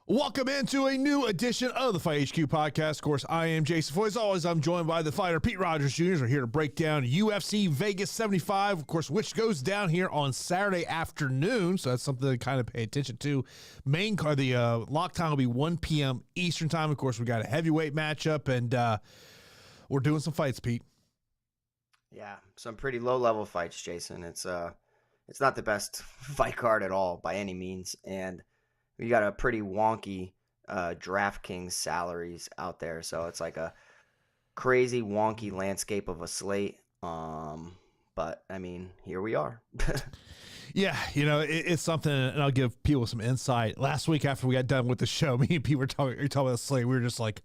Welcome into a new edition of the Fight HQ podcast. Of course, I am Jason Floyd. As always, I'm joined by the fighter Pete Rogers Jr. We're here to break down UFC Vegas 75, of course, which goes down here on Saturday afternoon. So that's something to kind of pay attention to. Main card, the lock time will be 1 p.m. Eastern time. Of course, we got a heavyweight matchup, and we're doing some fights, Pete. Yeah, some pretty low-level fights, Jason. It's not the best fight card at all by any means, and we got a pretty wonky DraftKings salaries out there, so it's like a crazy wonky landscape of a slate. But I mean, here we are. Yeah, you know, it's something, and I'll give people some insight. Last week after we got done with the show, me and Pete were talking about the slate. We were just like,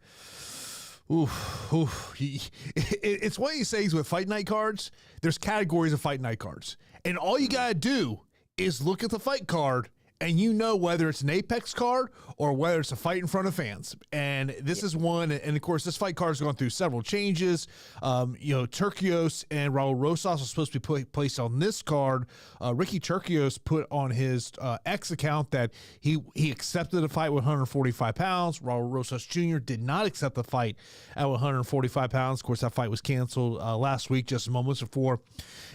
oof. It's one of these things with fight night cards. There's categories of fight night cards, and all you gotta do is look at the fight card, and you know whether it's an Apex card or whether it's a fight in front of fans. And this is one, and of course, this fight card has gone through several changes. Turcios and Raul Rosas are supposed to be placed on this card. Ricky Turcios put on his X account that he accepted a fight with 145 pounds. Raul Rosas Jr. did not accept the fight at 145 pounds. Of course, that fight was canceled last week, just moments before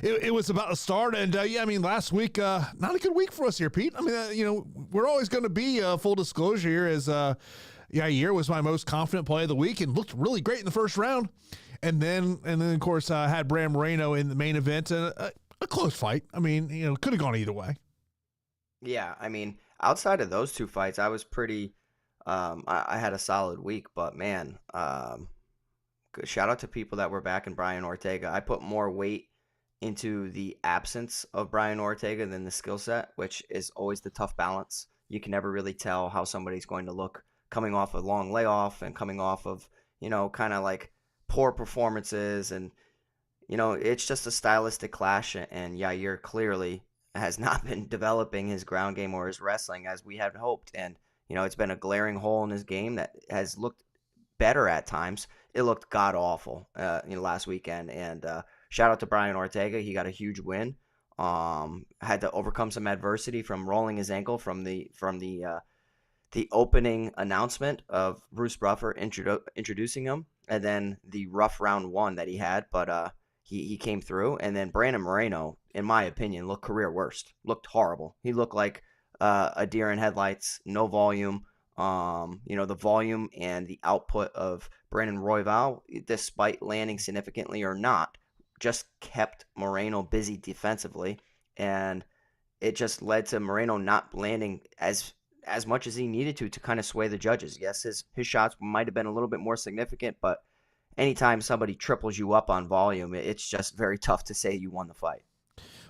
it was about to start. And last week, not a good week for us here, Pete. I mean, we're always going to be full disclosure here as Yair was my most confident play of the week and looked really great in the first round. And then of course, had Brandon Moreno in the main event, a close fight. I mean, could have gone either way. Yeah, I mean, outside of those two fights, I was pretty, I had a solid week, but man, shout out to people that were back in Brian Ortega. I put more weight into the absence of Brian Ortega than the skill set, which is always the tough balance. You can never really tell how somebody's going to look coming off a long layoff and coming off of, kind of like poor performances. And, it's just a stylistic clash. And Yair clearly has not been developing his ground game or his wrestling as we had hoped. And, it's been a glaring hole in his game that has looked better at times. It looked god-awful last weekend. And, shout out to Brian Ortega. He got a huge win. Had to overcome some adversity from rolling his ankle from the opening announcement of Bruce Buffer introducing him, and then the rough round one that he had. But he came through. And then Brandon Moreno, in my opinion, looked career worst. Looked horrible. He looked like a deer in headlights. No volume. The volume and the output of Brandon Royval, despite landing significantly or not, just kept Moreno busy defensively, and it just led to Moreno not landing as much as he needed to kind of sway the judges. Yes, his shots might have been a little bit more significant, but anytime somebody triples you up on volume, it's just very tough to say you won the fight.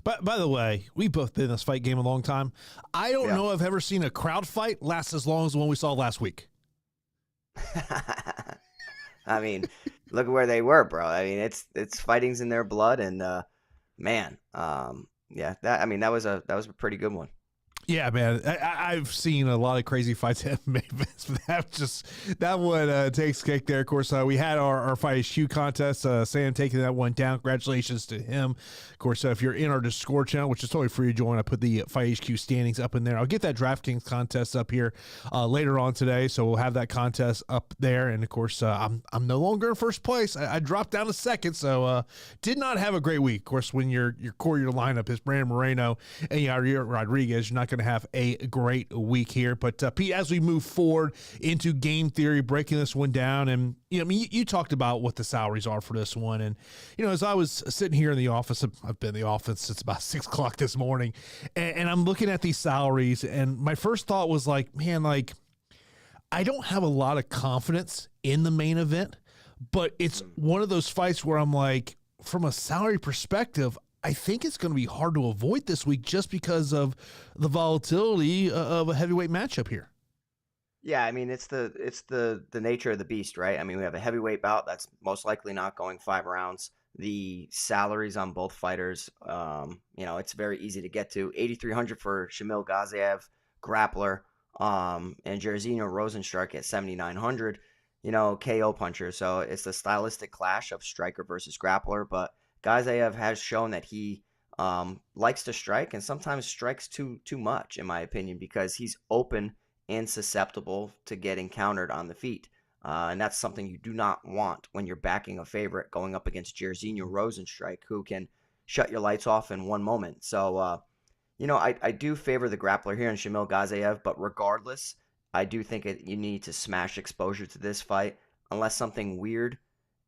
But by the way, we've both been in this fight game a long time. I don't know if I've ever seen a crowd fight last as long as the one we saw last week. I mean, look at where they were, bro. I mean, it's fighting's in their blood, and that was a pretty good one. Yeah, man, I've seen a lot of crazy fights at main events, but that one takes cake there. Of course, we had our Fight HQ contest. Sam taking that one down. Congratulations to him. Of course, if you're in our Discord channel, which is totally free to join, I put the Fight HQ standings up in there. I'll get that DraftKings contest up here later on today, so we'll have that contest up there. And of course, I'm no longer in first place. I dropped down to second, so did not have a great week. Of course, when your core of your lineup is Brandon Moreno and Yair Rodriguez, you're not going to have a great week here. But Pete, as we move forward into game theory, breaking this one down, and you talked about what the salaries are for this one, and as I was sitting here in the office, I've been in the office since about 6 o'clock this morning, and I'm looking at these salaries, and my first thought was like, man, I don't have a lot of confidence in the main event, but it's one of those fights where I'm like, from a salary perspective, I think it's going to be hard to avoid this week just because of the volatility of a heavyweight matchup here. Yeah, I mean, it's the nature of the beast, right? I mean, we have a heavyweight bout that's most likely not going 5 rounds. The salaries on both fighters, it's very easy to get to. 8,300 for Shamil Gaziev, grappler, and Jairzinho Rozenstruik at 7,900, KO puncher. So it's the stylistic clash of striker versus grappler, but Gaziev has shown that he likes to strike and sometimes strikes too much, in my opinion, because he's open and susceptible to getting countered on the feet. And that's something you do not want when you're backing a favorite going up against Jairzinho Rozenstruik, who can shut your lights off in one moment. So, I do favor the grappler here in Shamil Gaziev, but regardless, I do think you need to smash exposure to this fight. Unless something weird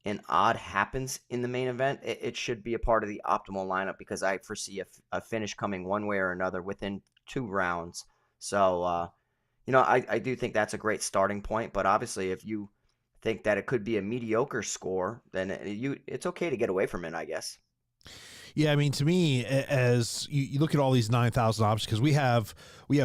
and odd happens in the main event, it should be a part of the optimal lineup because I foresee a finish coming one way or another within 2 rounds. So, I do think that's a great starting point. But obviously, if you think that it could be a mediocre score, then it's okay to get away from it, I guess. Yeah, I mean, to me, as you look at all these 9,000 options, because we have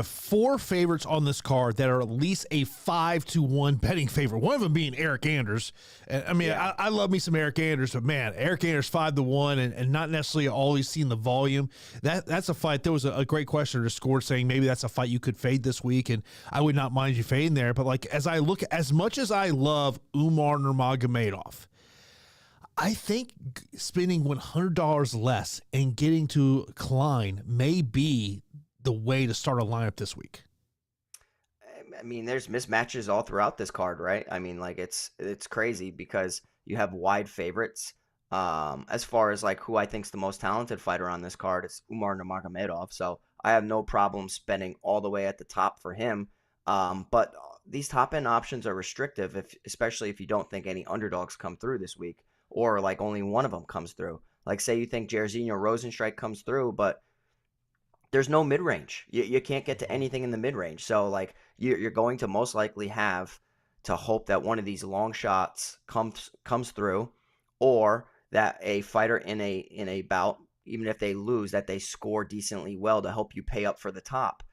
4 favorites on this card that are at least a 5-1 betting favorite. One of them being Eryk Anders. And I mean, yeah. I love me some Eryk Anders, but man, Eryk Anders 5-1 and not necessarily always seeing the volume. That's a fight. There was a great question to score saying maybe that's a fight you could fade this week, and I would not mind you fading there. But like as I look, as much as I love Umar Nurmagomedov, I think spending $100 less and getting to Klein may be the way to start a lineup this week. I mean, there's mismatches all throughout this card, right? I mean, like it's crazy because you have wide favorites. As far as like who I think's the most talented fighter on this card, it's Umar Nurmagomedov. So I have no problem spending all the way at the top for him. But these top end options are restrictive, especially if you don't think any underdogs come through this week. Or like only one of them comes through. Like say you think Jairzinho Rozenstruik comes through, but there's no mid-range. You can't get to anything in the mid-range. So like you're going to most likely have to hope that one of these long shots comes through, or that a fighter in a bout, even if they lose, that they score decently well to help you pay up for the top.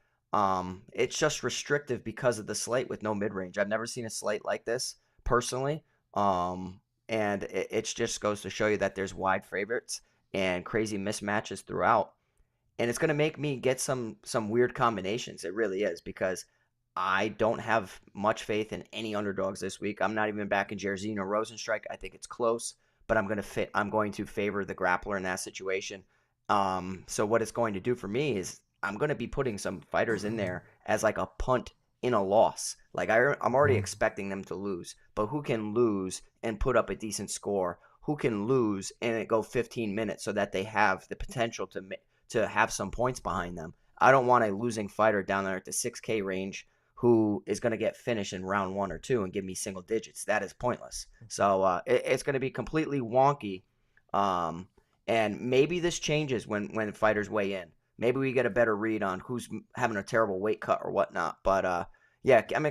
It's just restrictive because of the slate with no mid-range. I've never seen a slate like this personally. And it just goes to show you that there's wide favorites and crazy mismatches throughout. And it's going to make me get some weird combinations. It really is, because I don't have much faith in any underdogs this week. I'm not even backing Jairzinho Rozenstruik. I think it's close, but I'm going to favor the grappler in that situation. So what it's going to do for me is I'm going to be putting some fighters in there as like a punt in a loss. Like I'm already expecting them to lose, but who can lose and put up a decent score? Who can lose and it go 15 minutes so that they have the potential to have some points behind them? I don't want a losing fighter down there at the 6K range who is going to get finished in round 1 or 2 and give me single digits. That is pointless. So it's going to be completely wonky. And maybe this changes when fighters weigh in. Maybe we get a better read on who's having a terrible weight cut or whatnot. But yeah, I'm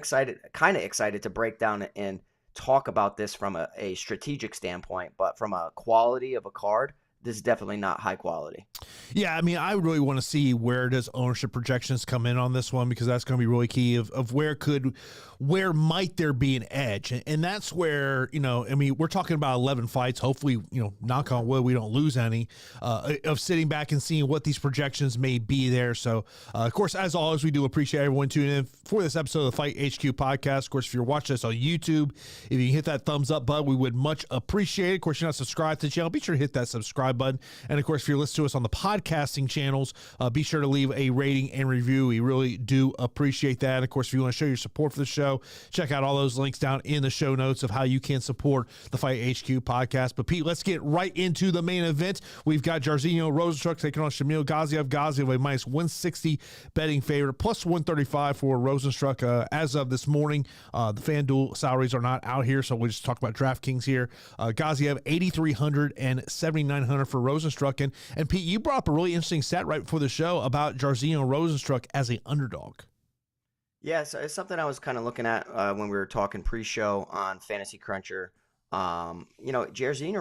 kind of excited to break down and talk about this from a strategic standpoint. But from a quality of a card, this is definitely not high quality. Yeah, I mean, I really want to see where does ownership projections come in on this one, because that's going to be really key of where might there be an edge. And that's where, I mean, we're talking about 11 fights. Hopefully, knock on wood, we don't lose any of sitting back and seeing what these projections may be there. So, of course, as always, we do appreciate everyone tuning in for this episode of the Fight HQ podcast. Of course, if you're watching us on YouTube, if you can hit that thumbs up button, we would much appreciate it. Of course, you're not subscribed to the channel, be sure to hit that subscribe button. And of course, if you're listening to us on the podcasting channels, be sure to leave a rating and review. We really do appreciate that. And of course, if you want to show your support for the show, check out all those links down in the show notes of how you can support the Fight HQ podcast. But Pete, let's get right into the main event. We've got Jairzinho Rozenstruik taking on Shamil Gaziev. Gaziev a minus 160 betting favorite, plus 135 for Rozenstruik. As of this morning, the FanDuel salaries are not out here, so we'll just talk about DraftKings here. Gaziev 8,300 and 7,900 for Rozenstruik. And Pete, you brought up a really interesting stat right before the show about Jairzinho Rozenstruik as an underdog. Yeah, so it's something I was kind of looking at when we were talking pre-show on Fantasy Cruncher. Jairzinho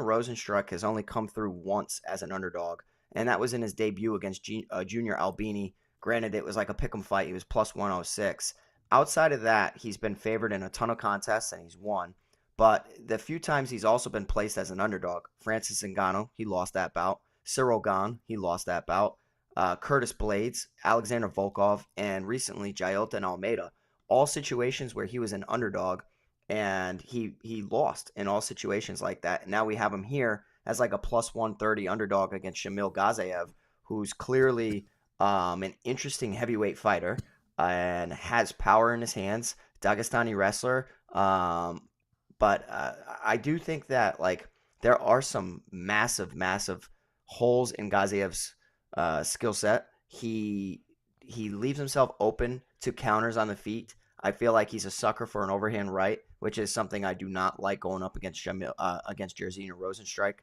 Rozenstruik has only come through once as an underdog, and that was in his debut against Junior Albini. Granted, it was like a pick'em fight. He was plus 106. Outside of that, he's been favored in a ton of contests, and he's won. But the few times he's also been placed as an underdog, Francis Ngannou, he lost that bout. Cyril Gane, he lost that bout. Curtis Blades, Alexander Volkov, and recently Jailton Almeida. All situations where he was an underdog, and he lost in all situations like that. And now we have him here as like a plus 130 underdog against Shamil Gaziev, who's clearly an interesting heavyweight fighter. and has power in his hands. Dagestani wrestler. But I do think that like there are some massive, massive holes in Gaziev's skill set. He leaves himself open to counters on the feet. I feel like he's a sucker for an overhand right, which is something I do not like going up against Shamil, against Jairzinho Rozenstruik.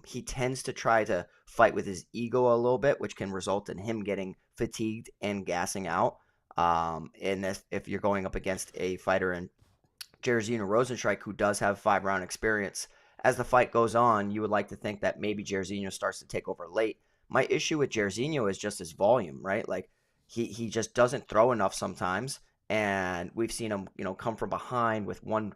He tends to try to fight with his ego a little bit, which can result in him getting fatigued and gassing out. And if you're going up against a fighter in Jairzinho Rozenstruik, who does have 5-round experience, as the fight goes on, you would like to think that maybe Jairzinho starts to take over late. My issue with Jairzinho is just his volume, right? Like he just doesn't throw enough sometimes, and we've seen him, come from behind with one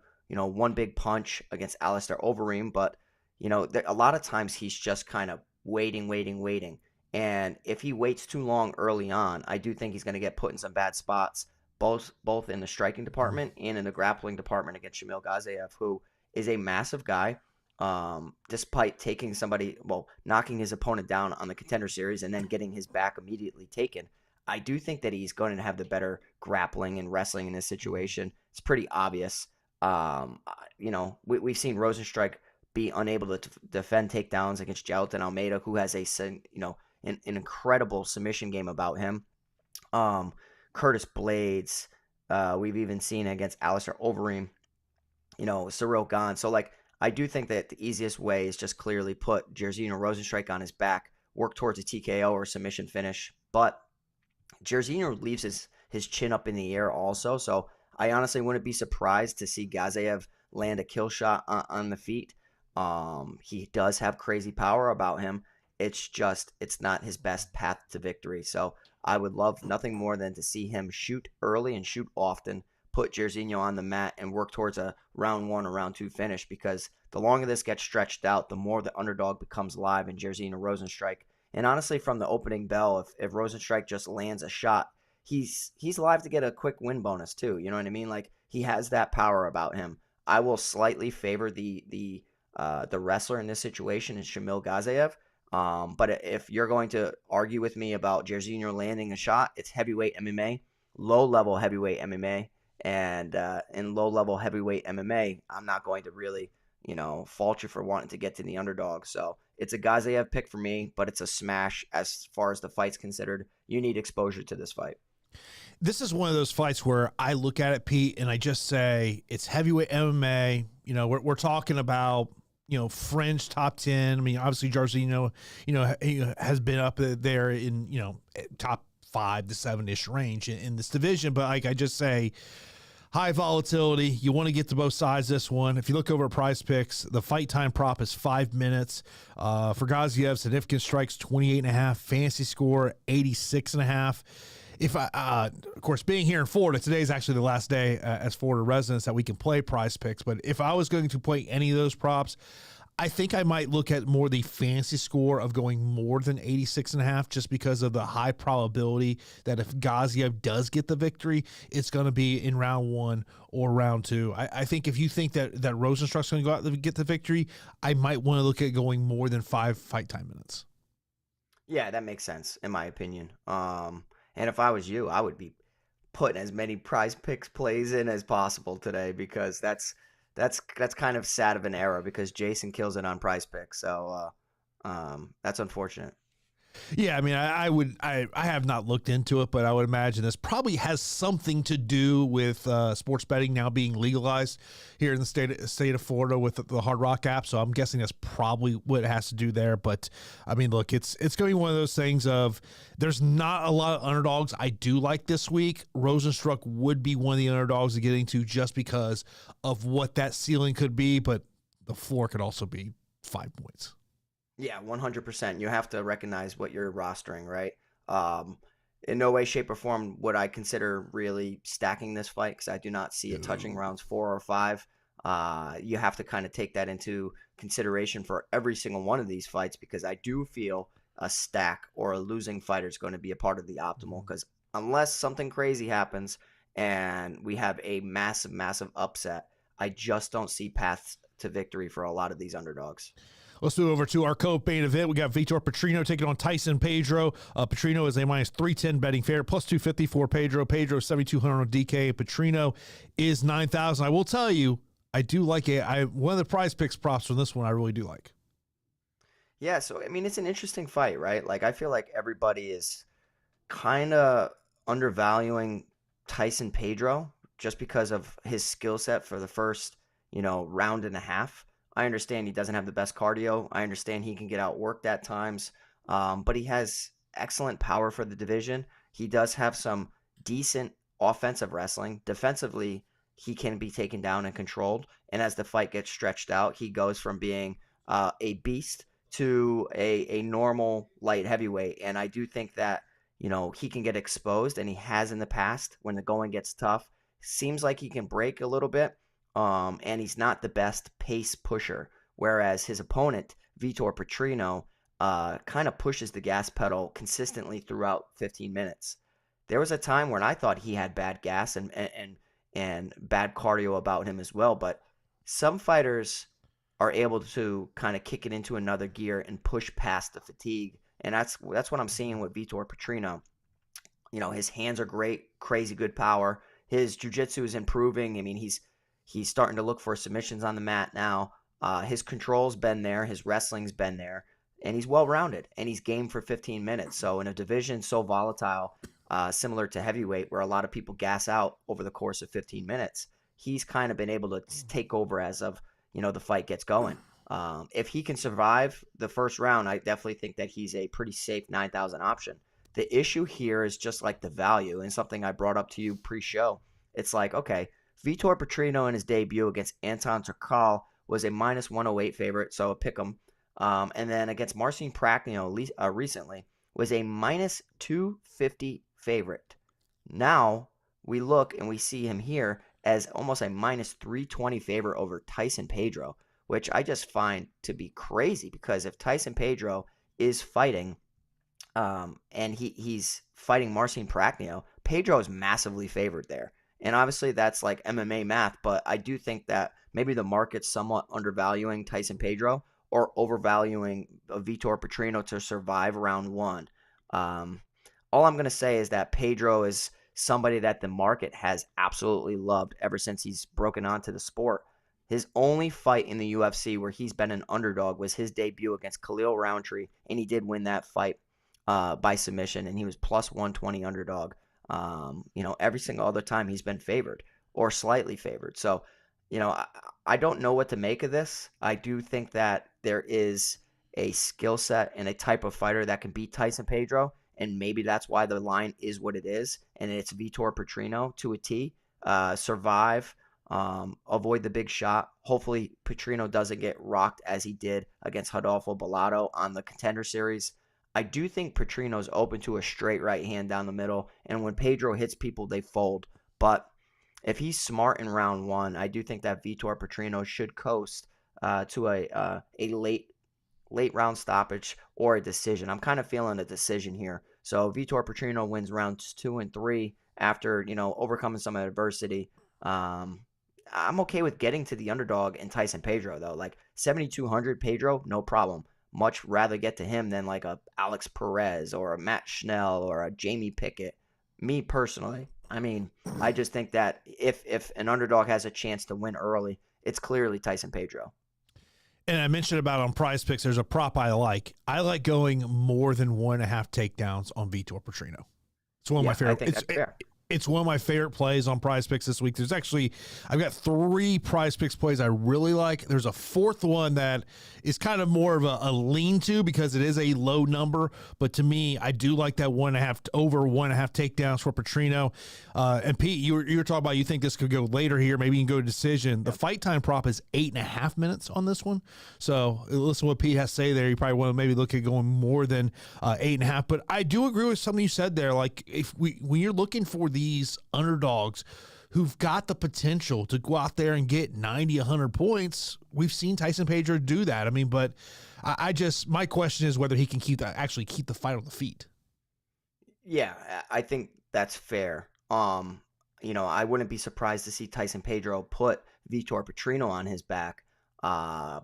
big punch against Alistair Overeem, but a lot of times he's just kind of waiting. And if he waits too long early on, I do think he's going to get put in some bad spots, both in the striking department and in the grappling department against Shamil Gaziev, who is a massive guy. Despite knocking his opponent down on the Contender Series and then getting his back immediately taken, I do think that he's going to have the better grappling and wrestling in this situation. It's pretty obvious. We've seen Rozenstruik be unable to defend takedowns against Jailton Almeida, who has an incredible submission game about him. Curtis Blades, we've even seen against Alistair Overeem, Cyril Gahn. So, I do think that the easiest way is just clearly put Jairzinho Rozenstruik on his back, work towards a TKO or submission finish. But Jairzinho leaves his chin up in the air also, so I honestly wouldn't be surprised to see Gaziev land a kill shot on the feet. He does have crazy power about him. It's not his best path to victory. So I would love nothing more than to see him shoot early and shoot often, put Jairzinho on the mat, and work towards a round 1 or round 2 finish, because the longer this gets stretched out, the more the underdog becomes live in Jairzinho Rozenstruik. And honestly, from the opening bell, if Rozenstruik just lands a shot, he's live to get a quick win bonus too. You know what I mean? Like, he has that power about him. I will slightly favor the wrestler in this situation is Shamil Gaziev. But if you're going to argue with me about Jairzinho landing a shot, it's heavyweight MMA, low-level heavyweight MMA, and in low-level heavyweight MMA, I'm not going to really, fault you for wanting to get to the underdog. So it's a Gaziev pick for me, but it's a smash as far as the fight's considered. You need exposure to this fight. This is one of those fights where I look at it, Pete, and I just say it's heavyweight MMA. We're talking about, fringe top 10. I mean, obviously Jairzinho, has been up there in, top 5 to 7-ish range in this division. But I just say high volatility. You want to get to both sides this one. If you look over at Prize Picks, the fight time prop is 5 minutes. For Gaziev, significant strikes 28.5, fantasy score 86.5. Of course, being here in Florida, today is actually the last day as Florida residents that we can play Prize Picks. But if I was going to play any of those props, I think I might look at more the fantasy score of going more than 86.5, just because of the high probability that if Gaziev does get the victory, it's going to be in round 1 or round 2. I think if you think that Rozenstruik's going to go out and get the victory, I might want to look at going more than 5 fight time minutes. Yeah, that makes sense, in my opinion. And if I was you, I would be putting as many Prize Picks plays in as possible today, because that's kind of sad of an era, because Jason kills it on Prize Picks. So that's unfortunate. Yeah, I mean, I have not looked into it, but I would imagine this probably has something to do with sports betting now being legalized here in the state of Florida with the Hard Rock app. So I'm guessing that's probably what it has to do there. But I mean, look, it's going to be one of those things of there's not a lot of underdogs I do like this week. Rozenstruik would be one of the underdogs to get into just because of what that ceiling could be, but the floor could also be 5 points. Yeah, 100%. You have to recognize what you're rostering, right? In no way, shape, or form would I consider really stacking this fight, because I do not see it touching rounds 4 or 5. You have to kind of take that into consideration for every single one of these fights, because I do feel a stack or a losing fighter is going to be a part of the optimal, because unless something crazy happens and we have a massive, massive upset, I just don't see paths to victory for a lot of these underdogs. Let's move over to our co-main event. We got Vitor Petrino taking on Tyson Pedro. Petrino is a minus 310 betting favorite, plus 250 for Pedro. Pedro 7,200 on DK. Petrino is 9,000. I will tell you, I do like it. One of the prize picks props from this one I really do like. Yeah, so I mean, it's an interesting fight, right? Like, I feel like everybody is kind of undervaluing Tyson Pedro just because of his skill set for the first, round and a half. I understand he doesn't have the best cardio. I understand he can get outworked at times, but he has excellent power for the division. He does have some decent offensive wrestling. Defensively, he can be taken down and controlled. And as the fight gets stretched out, he goes from being a beast to a normal light heavyweight. And I do think that, he can get exposed, and he has in the past when the going gets tough. Seems like he can break a little bit, and he's not the best pace pusher, whereas his opponent, Vitor Petrino, kind of pushes the gas pedal consistently throughout 15 minutes. There was a time when I thought he had bad gas and bad cardio about him as well, but some fighters are able to kind of kick it into another gear and push past the fatigue. And that's what I'm seeing with Vitor Petrino. His hands are great, crazy good power. His jiu-jitsu is improving. I mean, he's starting to look for submissions on the mat now. His control's been there. His wrestling's been there. And he's well-rounded. And he's game for 15 minutes. So in a division so volatile, similar to heavyweight, where a lot of people gas out over the course of 15 minutes, he's kind of been able to take over as of the fight gets going. If he can survive the first round, I definitely think that he's a pretty safe 9,000 option. The issue here is just like the value, and something I brought up to you pre-show. It's like, okay, Vitor Petrino in his debut against Anton Turkal was a minus 108 favorite, so a pick 'em. And then against Marcin Prachnio recently was a minus 250 favorite. Now we look and we see him here as almost a minus 320 favorite over Tyson Pedro, which I just find to be crazy, because if Tyson Pedro is fighting and he's fighting Marcin Prachnio, Pedro is massively favored there. And obviously that's like MMA math, but I do think that maybe the market's somewhat undervaluing Tyson Pedro or overvaluing Vitor Petrino to survive round one. All I'm going to say is that Pedro is somebody that the market has absolutely loved ever since he's broken onto the sport. His only fight in the UFC where he's been an underdog was his debut against Khalil Roundtree, and he did win that fight by submission, and he was plus 120 underdog. Every single other time he's been favored or slightly favored. So, I don't know what to make of this. I do think that there is a skill set and a type of fighter that can beat Tyson Pedro, and maybe that's why the line is what it is, and it's Vitor Petrino to a T. Survive, avoid the big shot. Hopefully Petrino doesn't get rocked as he did against Rodolfo Bellato on the Contender Series. I do think Petrino's open to a straight right hand down the middle, and when Pedro hits people, they fold. But if he's smart in round one, I do think that Vitor Petrino should coast to a late round stoppage or a decision. I'm kind of feeling a decision here. So Vitor Petrino wins rounds 2 and 3 after, overcoming some adversity. I'm okay with getting to the underdog in Tyson Pedro, though. Like 7,200 Pedro, no problem. Much rather get to him than like a Alex Perez or a Matt Schnell or a Jamie Pickett. Me personally. I mean, I just think that if an underdog has a chance to win early, it's clearly Tyson Pedro. And I mentioned about on Prize Picks, there's a prop I like. I like going more than 1.5 takedowns on Vitor Petrino. It's one of my favorite. I think that's fair. It's one of my favorite plays on Prize Picks this week. There's actually, I've got 3 Prize Picks plays I really like. There's a 4th one that is kind of more of a lean to because it is a low number. But to me, I do like that over 1.5 takedowns for Petrino. And Pete, you were talking about you think this could go later here. Maybe you can go to decision. The fight time prop is 8.5 minutes on this one. So listen to what Pete has to say there. You probably want to maybe look at going more than 8.5. But I do agree with something you said there. Like when you're looking for these underdogs who've got the potential to go out there and get 90, 100 points. We've seen Tyson Pedro do that. I mean, but my question is whether he can actually keep the fight on the feet. Yeah, I think that's fair. I wouldn't be surprised to see Tyson Pedro put Vitor Petrino on his back.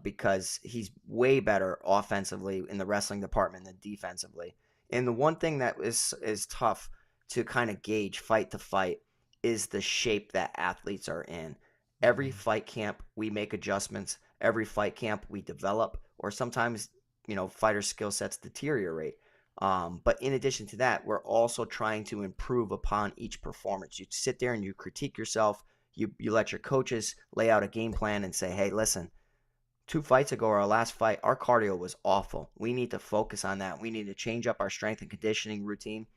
because he's way better offensively in the wrestling department than defensively. And the one thing that is tough to kind of gauge fight to fight is the shape that athletes are in. Every fight camp, we make adjustments. Every fight camp, we develop, or sometimes, fighters' skill sets deteriorate. But in addition to that, we're also trying to improve upon each performance. You sit there and you critique yourself. You let your coaches lay out a game plan and say, hey, listen, 2 fights ago, our last fight, our cardio was awful. We need to focus on that. We need to change up our strength and conditioning routine.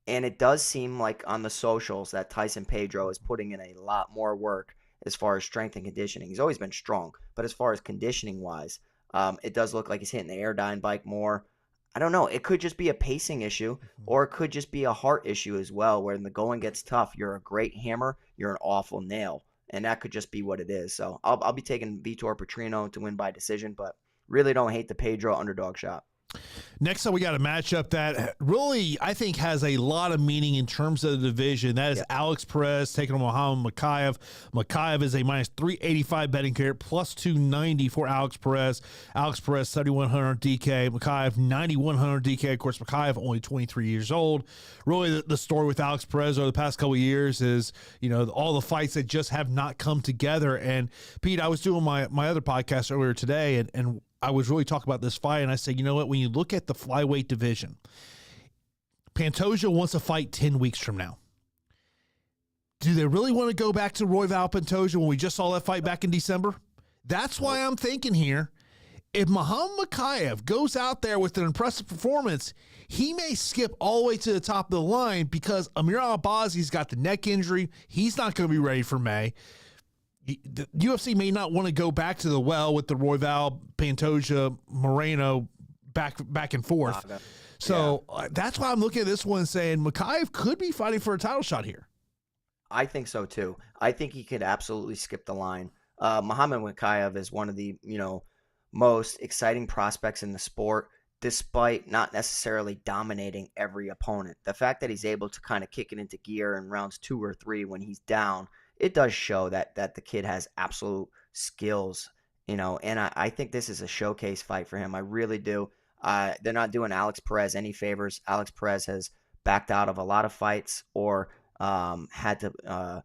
And it does seem like on the socials that Tyson Pedro is putting in a lot more work as far as strength and conditioning. He's always been strong, but as far as conditioning wise, it does look like he's hitting the Airdyne bike more. I don't know. It could just be a pacing issue, or it could just be a heart issue as well, where when the going gets tough, you're a great hammer, you're an awful nail. And that could just be what it is. So I'll be taking Vitor Petrino to win by decision, but really don't hate the Pedro underdog shot. Next up, we got a matchup that really, I think, has a lot of meaning in terms of the division. That is Alex Perez taking on Mokaev. Mokaev is a minus 385 betting carrot, plus 290 for Alex Perez. Alex Perez, 7,100 DK. Mokaev, 9,100 DK. Of course, Mokaev, only 23 years old. Really, the story with Alex Perez over the past couple of years is, all the fights that just have not come together. And, Pete, I was doing my other podcast earlier today, and I was really talking about this fight, and I said, you know what, when you look at the flyweight division, Pantoja wants to fight 10 weeks from now. Do they really want to go back to Royval Pantoja when we just saw that fight back in December? That's why I'm thinking here, if Muhammad Mokaev goes out there with an impressive performance, he may skip all the way to the top of the line because Amir Al-Bazi's got the neck injury. He's not going to be ready for May. The UFC may not want to go back to the well with the Royval, Pantoja, Moreno back and forth. So that's why I'm looking at this one and saying Mokaev could be fighting for a title shot here. I think so too. I think he could absolutely skip the line. Muhammad Mokaev is one of the most exciting prospects in the sport, despite not necessarily dominating every opponent. The fact that he's able to kind of kick it into gear in rounds 2 or 3 when he's down, it does show that the kid has absolute skills, and I think this is a showcase fight for him. I really do. They're not doing Alex Perez any favors. Alex Perez has backed out of a lot of fights or had to,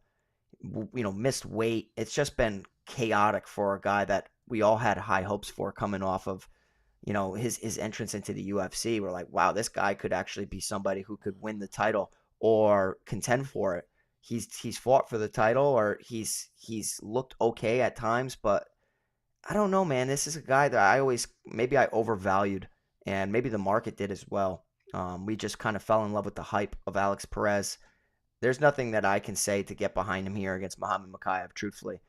missed weight. It's just been chaotic for a guy that we all had high hopes for coming off of, his entrance into the UFC. We're like, wow, this guy could actually be somebody who could win the title or contend for it. He's fought for the title, or he's looked okay at times, but I don't know, man. This is a guy that maybe I overvalued, and maybe the market did as well. We just kind of fell in love with the hype of Alex Perez. There's nothing that I can say to get behind him here against Muhammad Mokaev, truthfully.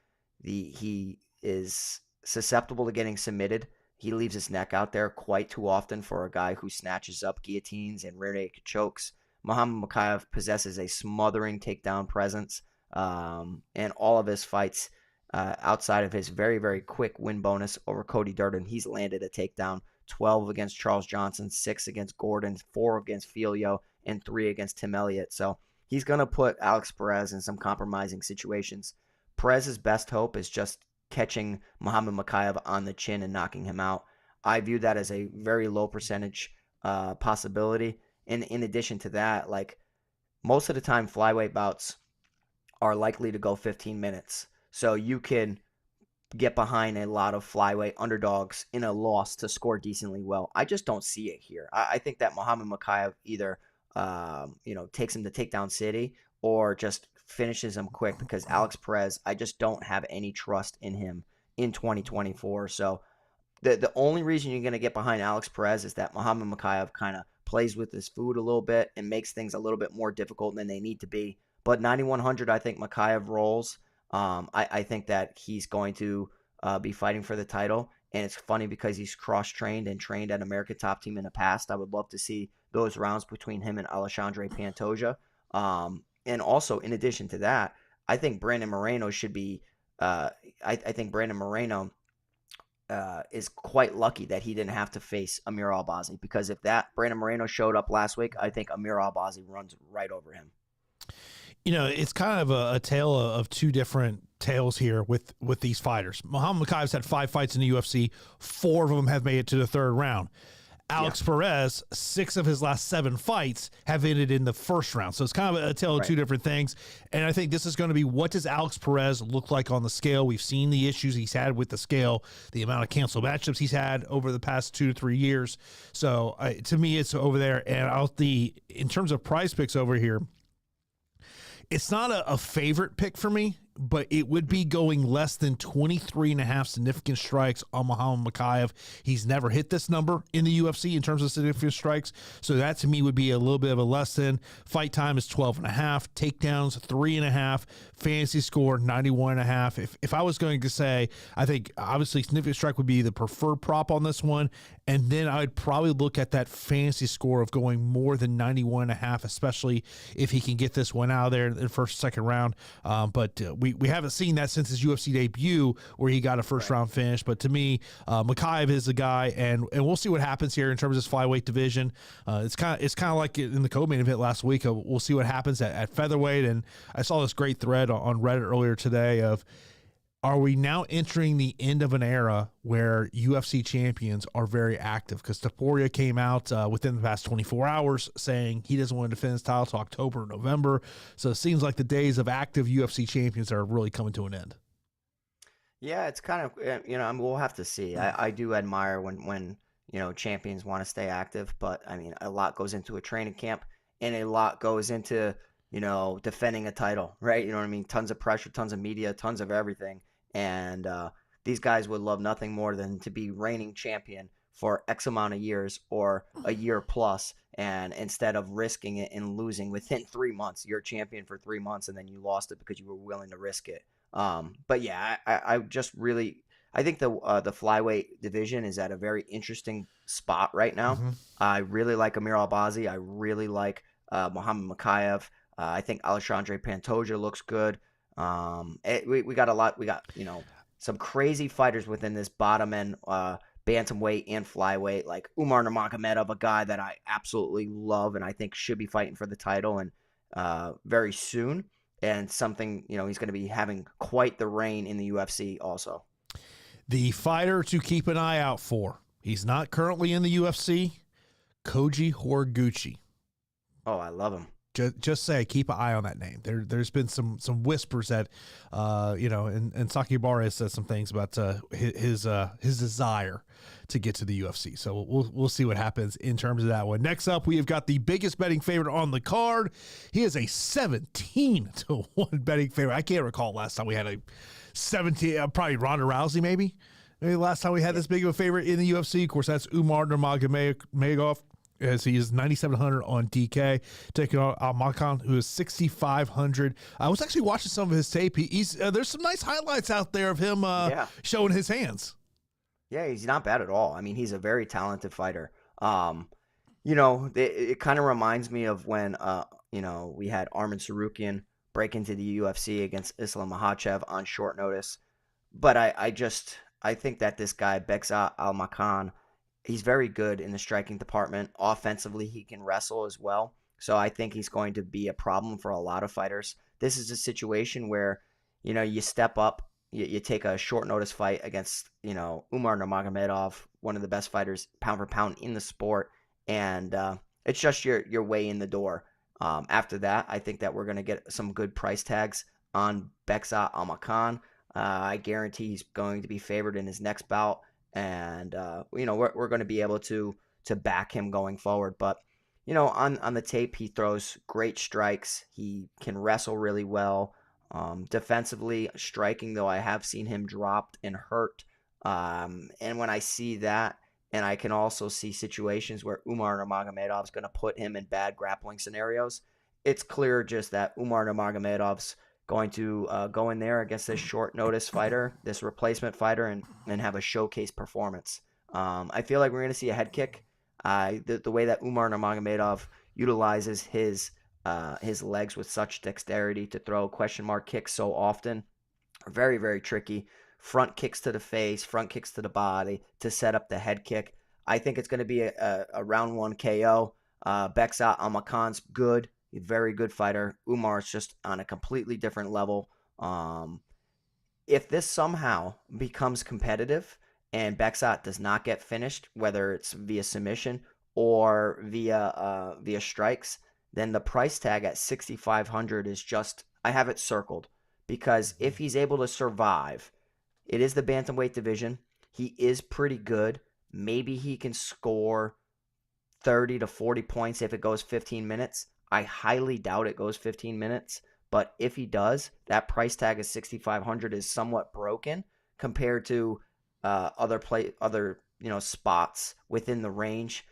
He is susceptible to getting submitted. He leaves his neck out there quite too often for a guy who snatches up guillotines and rear naked chokes. Muhammad Mokaev possesses a smothering takedown presence, and all of his fights, outside of his very, very quick win bonus over Cody Durden, he's landed a takedown. 12 against Charles Johnson, 6 against Gordon, 4 against Filio, and 3 against Tim Elliott. So he's going to put Alex Perez in some compromising situations. Perez's best hope is just catching Muhammad Mokaev on the chin and knocking him out. I view that as a very low percentage possibility. And in addition to that, like most of the time, flyweight bouts are likely to go 15 minutes. So you can get behind a lot of flyweight underdogs in a loss to score decently well. I just don't see it here. I think that Muhammad Mokaev either, takes him to takedown city or just finishes him quick, because Alex Perez, I just don't have any trust in him in 2024. So the only reason you're going to get behind Alex Perez is that Muhammad Mokaev kind of plays with his food a little bit and makes things a little bit more difficult than they need to be. But 9,100, I think Mokaev rolls. I think that he's going to be fighting for the title. And it's funny because he's cross-trained and trained at American Top Team in the past. I would love to see those rounds between him and Alexandre Pantoja. And also, in addition to that, I think Brandon Moreno should be I think Brandon Moreno is quite lucky that he didn't have to face Amir Al-Bazi, because if that Brandon Moreno showed up last week, I think Amir Al-Bazi runs right over him. It's kind of a tale of two different tales here with these fighters. Muhammad Mokaev's had 5 fights in the UFC. 4 of them have made it to the 3rd round. Alex Perez, 6 of his last 7 fights have ended in the 1st round. So it's kind of a tale of two different things. And I think this is going to be, what does Alex Perez look like on the scale? We've seen the issues he's had with the scale, the amount of canceled matchups he's had over the past 2 to 3 years. So to me, it's over there. And in terms of prize picks over here, it's not a favorite pick for me, but it would be going less than 23.5 significant strikes on Muhammad Mokaev. He's never hit this number in the UFC in terms of significant strikes. So that to me would be a little bit of a less than. Fight time is 12.5, takedowns 3.5, fantasy score 91.5. If I was going to say, I think obviously significant strike would be the preferred prop on this one. And then I'd probably look at that fantasy score of going more than 91.5, especially if he can get this one out of there in the 1st, 2nd round. But we haven't seen that since his UFC debut where he got a 1st round finish. But to me, Mokaev is the guy, and we'll see what happens here in terms of his flyweight division. It's kind of like in the co-main event last week. We'll see what happens at featherweight. And I saw this great thread on Reddit earlier today of, are we now entering the end of an era where UFC champions are very active? Because Topuria came out within the past 24 hours saying he doesn't want to defend his title till October or November. So it seems like the days of active UFC champions are really coming to an end. Yeah, it's kind of, we'll have to see. I do admire when champions want to stay active, but I mean, a lot goes into a training camp and a lot goes into, defending a title, right? You know what I mean? Tons of pressure, tons of media, tons of everything. And these guys would love nothing more than to be reigning champion for X amount of years or a year plus. And instead of risking it and losing within 3 months, you're a champion for 3 months and then you lost it because you were willing to risk it. But yeah, I just really, I think the flyweight division is at a very interesting spot right now. Mm-hmm. I really like Amir Albazi. I really like Muhammad Mokaev. I think Alexandre Pantoja looks good. We got a lot. We got, some crazy fighters within this bottom end, bantamweight and flyweight, like Umar Nurmagomedov, a guy that I absolutely love and I think should be fighting for the title and very soon. And something, he's going to be having quite the reign in the UFC also. The fighter to keep an eye out for. He's not currently in the UFC. Koji Horiguchi. Oh, I love him. Just say, keep an eye on that name. There's been some whispers that, and Saki Barra said some things about his desire to get to the UFC. So we'll see what happens in terms of that one. Next up, we have got the biggest betting favorite on the card. He is a 17-1 betting favorite. I can't recall last time we had a 17. Probably Ronda Rousey, maybe last time we had this big of a favorite in the UFC. Of course, that's Umar Nurmagomedov, as he is 9,700 on DK, taking on Almakhan, who is 6,500. I was actually watching some of his tape. He's there's some nice highlights out there of him showing his hands. Yeah, he's not bad at all. I mean, he's a very talented fighter. It kind of reminds me of when, we had Arman Tsarukyan break into the UFC against Islam Makhachev on short notice. But I think that this guy, Bekzat Almakhan, he's very good in the striking department. Offensively, he can wrestle as well. So I think he's going to be a problem for a lot of fighters. This is a situation where, you step up, you take a short notice fight against, Umar Nurmagomedov, one of the best fighters pound for pound in the sport. And it's just your way in the door. After that, I think that we're going to get some good price tags on Bekzat Almakhan. I guarantee he's going to be favored in his next bout. And, we're going to be able to back him going forward. But, on the tape, he throws great strikes. He can wrestle really well. Defensively, striking, though, I have seen him dropped and hurt. And when I see that, and I can also see situations where Umar Nurmagomedov is going to put him in bad grappling scenarios, it's clear just that Umar Nurmagomedov's going to go in there against this short notice fighter, this replacement fighter, and have a showcase performance. I feel like we're going to see a head kick. The way that Umar Nurmagomedov utilizes his legs with such dexterity to throw question mark kicks so often are very, very tricky. Front kicks to the face, front kicks to the body to set up the head kick. I think it's going to be a round one KO. Bekzat Almakhan's good. a very good fighter. Umar is just on a completely different level. If this somehow becomes competitive and Bekzat does not get finished, whether it's via submission or via strikes, then the price tag at 6,500 is just, I have it circled, because if he's able to survive, it is the bantamweight division. He is pretty good. Maybe he can score 30 to 40 points if it goes 15 minutes. I highly doubt it goes 15 minutes. But if he does, that price tag of 6,500 is somewhat broken compared to other spots within the range.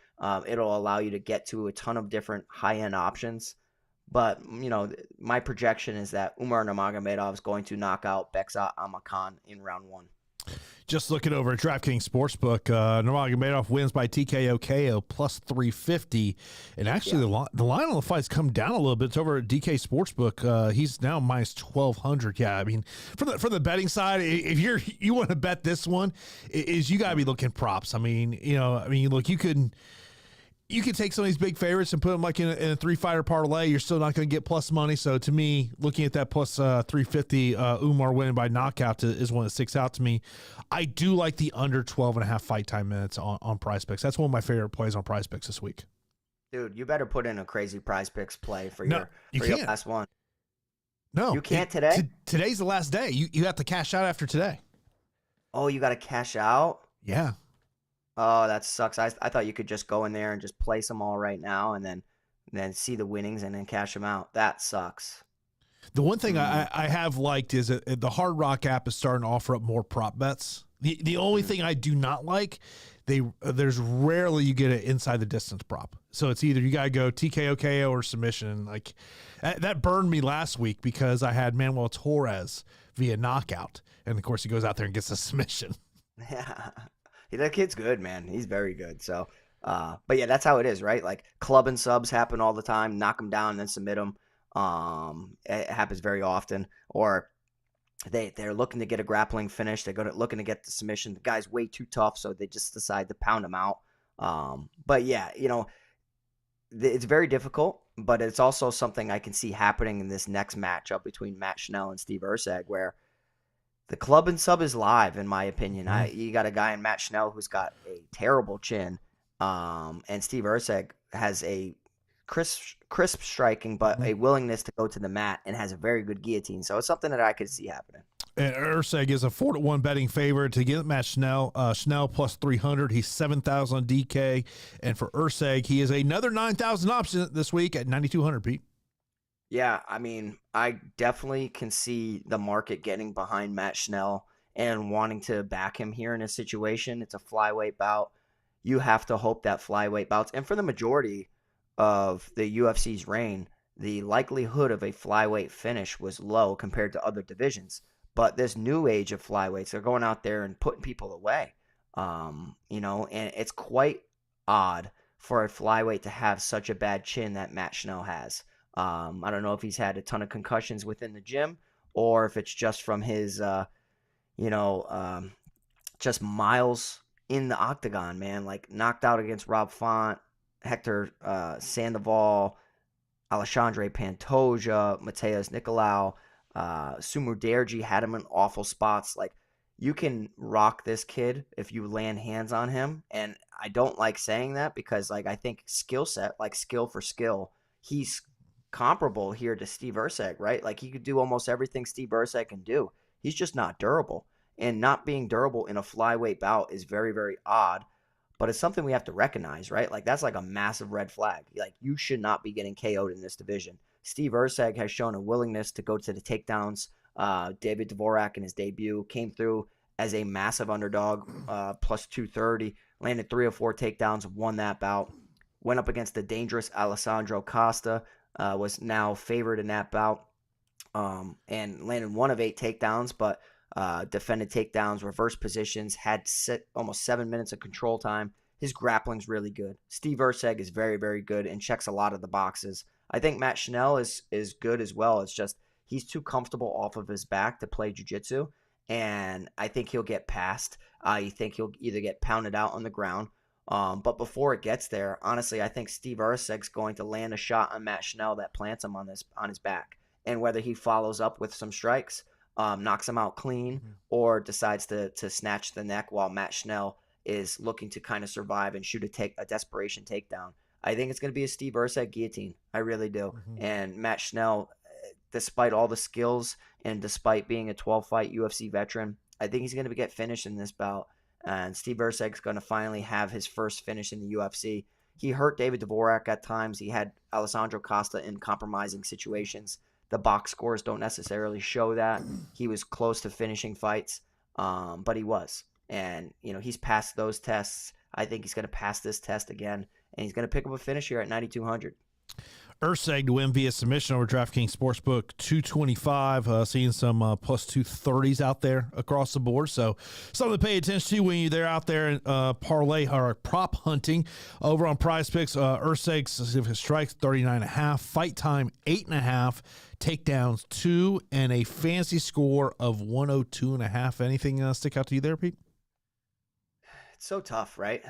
It'll allow you to get to a ton of different high-end options. But, my projection is that Umar Nurmagomedov is going to knock out Bekzat Almakhan in round 1. Just looking over at DraftKings Sportsbook, Nurmagomedov wins by TKO KO plus 350. And actually, the line on the fight's come down a little bit. It's over at DK Sportsbook. He's now minus 1,200. Yeah, I mean, for the betting side, if you want to bet this one, you got to be looking props. I mean, look, you could take some of these big favorites and put them like in a 3-fighter parlay. You're still not going to get plus money. So to me, looking at that plus 350, Umar winning by knockout is one that sticks out to me. I do like the under 12.5 fight time minutes on Prize Picks. That's one of my favorite plays on Prize Picks this week. Dude, you better put in a crazy Prize Picks play for your last one. No, you can't today. Today's the last day. You have to cash out after today. Oh, you got to cash out? Yeah. Oh, that sucks. I thought you could just go in there and just place them all right now and then see the winnings and then cash them out. That sucks. The one thing I have liked is that the Hard Rock app is starting to offer up more prop bets. The only thing I do not like, there's rarely you get an inside the distance prop. So it's either you got to go TKO KO or submission. Like that burned me last week because I had Manuel Torres via knockout. And of course he goes out there and gets a submission. Yeah. That kid's good, man. He's very good. So, but yeah, that's how it is, right? Like club and subs happen all the time. Knock them down and then submit them. It happens very often. Or they're looking to get a grappling finish. They're looking to get the submission. The guy's way too tough, so they just decide to pound him out. But yeah, it's very difficult. But it's also something I can see happening in this next matchup between Matt Schnell and Steve Erceg, where the club and sub is live, in my opinion. You got a guy in Matt Schnell who's got a terrible chin, and Steve Erceg has a crisp striking, but a willingness to go to the mat and has a very good guillotine. So it's something that I could see happening. And Erceg is a 4-1 betting favorite to get Matt Schnell. Schnell plus 300. He's 7,000 on DK, and for Erceg, he is another 9,000 option this week at 9,200. Pete. Yeah, I mean, I definitely can see the market getting behind Matt Schnell and wanting to back him here in a situation. It's a flyweight bout. You have to hope that flyweight bouts. And for the majority of the UFC's reign, the likelihood of a flyweight finish was low compared to other divisions. But this new age of flyweights, they're going out there and putting people away. And it's quite odd for a flyweight to have such a bad chin that Matt Schnell has. I don't know if he's had a ton of concussions within the gym or if it's just from his, just miles in the octagon, man. Like knocked out against Rob Font, Hector Sandoval, Alexandre Pantoja, Mateus Nicolau, Sumer Derji had him in awful spots. Like you can rock this kid if you land hands on him. And I don't like saying that because I think skill set, like skill for skill, he's comparable here to Steve Erceg, right? Like he could do almost everything Steve Erceg can do. He's just not durable. And not being durable in a flyweight bout is very, very odd. But it's something we have to recognize, right? Like that's like a massive red flag. Like you should not be getting KO'd in this division. Steve Erceg has shown a willingness to go to the takedowns. David Dvorak in his debut came through as a massive underdog, plus 230, landed 3 or 4 takedowns, won that bout. Went up against the dangerous Alessandro Costa, was now favored in that bout, and landed 1 of 8 takedowns, but defended takedowns, reverse positions, had almost 7 minutes of control time. His grappling's really good. Steve Erceg is very, very good and checks a lot of the boxes. I think Matt Schnell is good as well. It's just he's too comfortable off of his back to play jiu-jitsu, and I think he'll get passed. I think he'll either get pounded out on the ground But before it gets there, honestly, I think Steve Erceg's going to land a shot on Matt Schnell that plants him on his back. And whether he follows up with some strikes, knocks him out clean, or decides to snatch the neck while Matt Schnell is looking to kind of survive and shoot a desperation takedown. I think it's going to be a Steve Erceg guillotine. I really do. And Matt Schnell, despite all the skills and despite being a 12-fight UFC veteran, I think he's going to get finished in this bout. And Steve Erceg's going to finally have his first finish in the UFC. He hurt David Dvorak at times. He had Alessandro Costa in compromising situations. The box scores don't necessarily show that. He was close to finishing fights, but he was. And, he's passed those tests. I think he's going to pass this test again, and he's going to pick up a finish here at 9,200. Erceg to win via submission over DraftKings Sportsbook 225. Seeing some plus 230s out there across the board. So something to pay attention to when you're out there parlay or prop hunting over on Prize Picks. Erceg strikes 39.5, fight time 8.5, takedowns 2, and a fancy score of 102.5. Anything stick out to you there, Pete? It's so tough, right?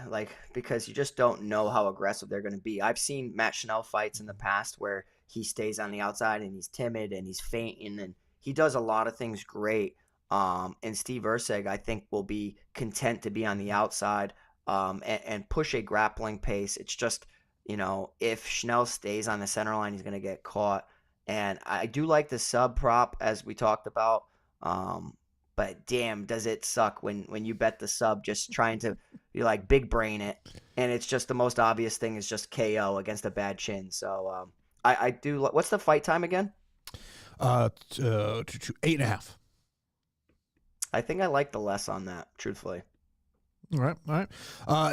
Because you just don't know how aggressive they're going to be. I've seen Matt Schnell fights in the past where he stays on the outside and he's timid and he's feinting and he does a lot of things great. And Steve Erceg, I think, will be content to be on the outside and push a grappling pace. It's just, if Schnell stays on the center line, he's going to get caught. And I do like the sub prop, as we talked about. But damn, does it suck when you bet the sub just trying to big brain it, and it's just the most obvious thing is just KO against a bad chin. So I do. What's the fight time again? 8.5. I think I like the less on that, truthfully. All right.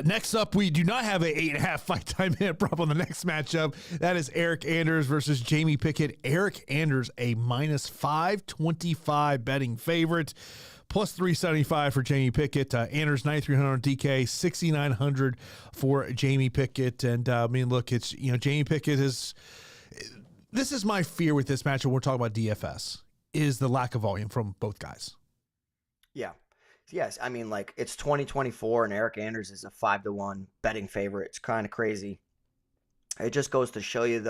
Next up, we do not have a 8.5 fight time hit prop on the next matchup. That is Eryk Anders versus Jamie Pickett. Eryk Anders, a minus 525 betting favorite, plus 375 for Jamie Pickett. Anders 9,300 DK, 6,900 for Jamie Pickett. And look, it's Jamie Pickett is. This is my fear with this matchup. When we're talking about DFS is the lack of volume from both guys. Yeah. Yes, it's 2024 and Eryk Anders is a 5-1 betting favorite. It's kind of crazy. It just goes to show you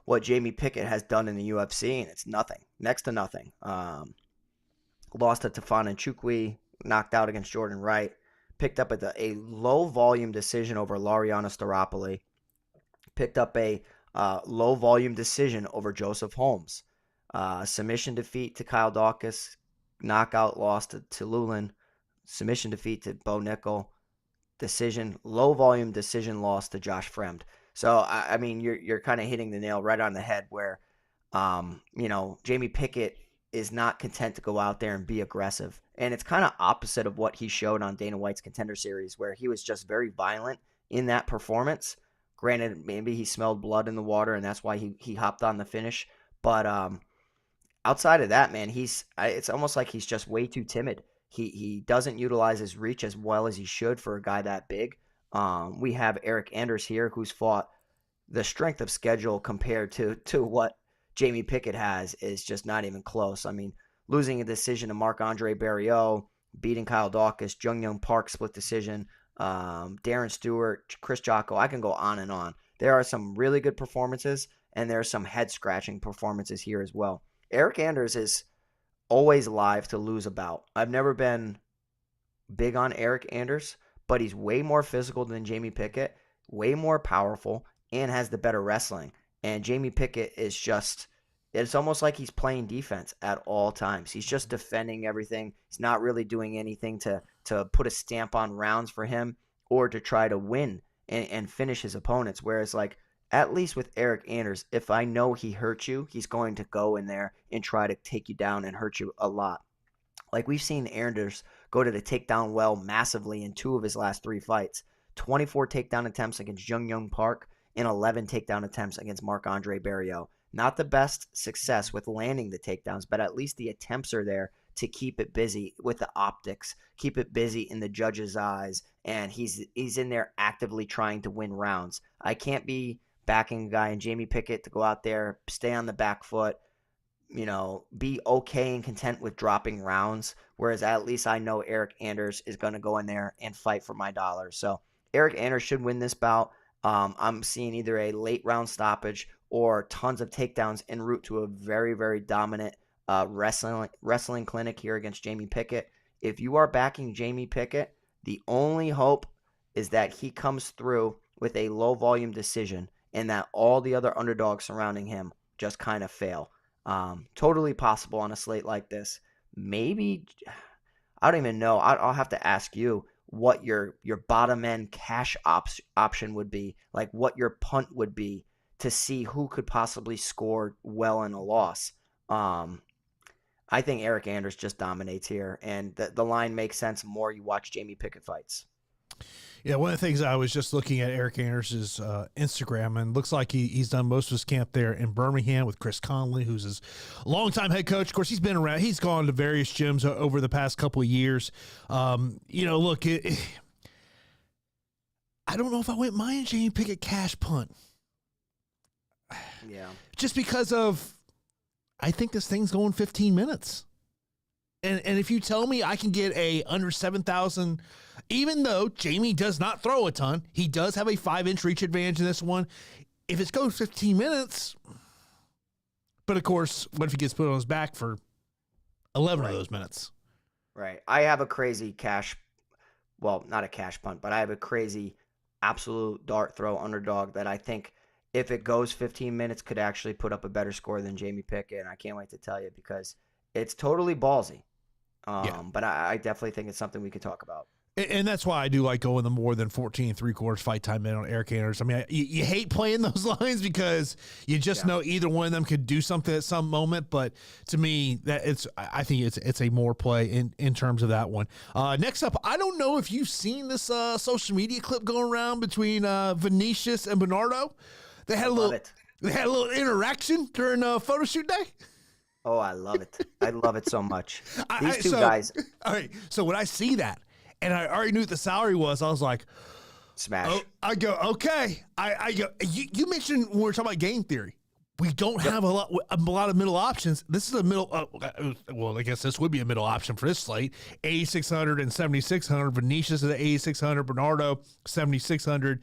what Jamie Pickett has done in the UFC, and it's nothing, next to nothing. Lost to Tafon Nchukwi, knocked out against Jordan Wright, picked up a low volume decision over Lariana Staropoli, picked up a low volume decision over Joseph Holmes, submission defeat to Kyle Dawkins, knockout loss to Lulin. Submission defeat to Bo Nickel, low volume decision loss to Josh Fremd. So you're kind of hitting the nail right on the head where, Jamie Pickett is not content to go out there and be aggressive, and it's kind of opposite of what he showed on Dana White's Contender Series, where he was just very violent in that performance. Granted, maybe he smelled blood in the water, and that's why he hopped on the finish. But outside of that, man, it's almost like he's just way too timid. He doesn't utilize his reach as well as he should for a guy that big. We have Eryk Anders here, who's fought the strength of schedule compared to what Jamie Pickett has is just not even close. Losing a decision to Marc-Andre Barriault, beating Kyle Dawkins, Jung Young Park split decision, Darren Stewart, Chris Jocko. I can go on and on. There are some really good performances, and there are some head-scratching performances here as well. Eryk Anders is always live to lose a bout. I've never been big on Eryk Anders, but he's way more physical than Jamie Pickett, way more powerful, and has the better wrestling. And Jamie Pickett is it's almost like he's playing defense at all times. He's just defending everything. He's not really doing anything to put a stamp on rounds for him or to try to win and finish his opponents. Whereas, at least with Eryk Anders, if I know he hurt you, he's going to go in there and try to take you down and hurt you a lot. We've seen Anders go to the takedown well massively in 2 of his last 3 fights. 24 takedown attempts against Jung Young Park and 11 takedown attempts against Marc-Andre Barriault. Not the best success with landing the takedowns, but at least the attempts are there to keep it busy with the optics, keep it busy in the judge's eyes, and he's in there actively trying to win rounds. I can't be backing a guy in Jamie Pickett to go out there, stay on the back foot, be okay and content with dropping rounds, whereas at least I know Eryk Anders is going to go in there and fight for my dollar. So Eryk Anders should win this bout. I'm seeing either a late round stoppage or tons of takedowns en route to a very, very dominant wrestling clinic here against Jamie Pickett. If you are backing Jamie Pickett, the only hope is that he comes through with a low volume decision and that all the other underdogs surrounding him just kind of fail. Totally possible on a slate like this. Maybe, I don't even know. I'll have to ask you what your bottom end cash option would be, like what your punt would be to see who could possibly score well in a loss. I think Eryk Anders just dominates here, and the line makes sense more you watch Jamie Pickett fights. Yeah, one of the things I was just looking at Eryk Anders' Instagram, and looks like he's done most of his camp there in Birmingham with Chris Conley, who's his longtime head coach. Of course, he's been around. He's gone to various gyms over the past couple of years. Look, I don't know if I wouldn't mind Jamie Pickett cash punt. Yeah. Just because of, I think this thing's going 15 minutes. And if you tell me I can get a under 7,000, even though Jamie does not throw a ton, he does have a 5-inch reach advantage in this one. If it goes 15 minutes, but of course, what if he gets put on his back for 11 of those minutes? Right. I have a crazy not a cash punt, but I have a crazy absolute dart throw underdog that I think if it goes 15 minutes could actually put up a better score than Jamie Pickett. And I can't wait to tell you because it's totally ballsy. But I definitely think it's something we could talk about. And that's why I do like going the more than 14 3/4 fight time in on Eryk Anders. I mean, you hate playing those lines because you just know either one of them could do something at some moment. But to me, I think it's a more play in terms of that one. Next up, I don't know if you've seen this social media clip going around between Vinicius and Bernardo. They had a little interaction during photo shoot day. Oh, I love it. I love it so much. These two guys. All right. So when I see that, and I already knew what the salary was, I was like, smash. Oh, I go, okay. I go, you mentioned when we were talking about game theory, we don't have a lot of middle options. This is a middle. Well, I guess this would be a middle option for this slate. 8,600 and 7,600. Vinicius is at 8,600. Bernardo 7,600.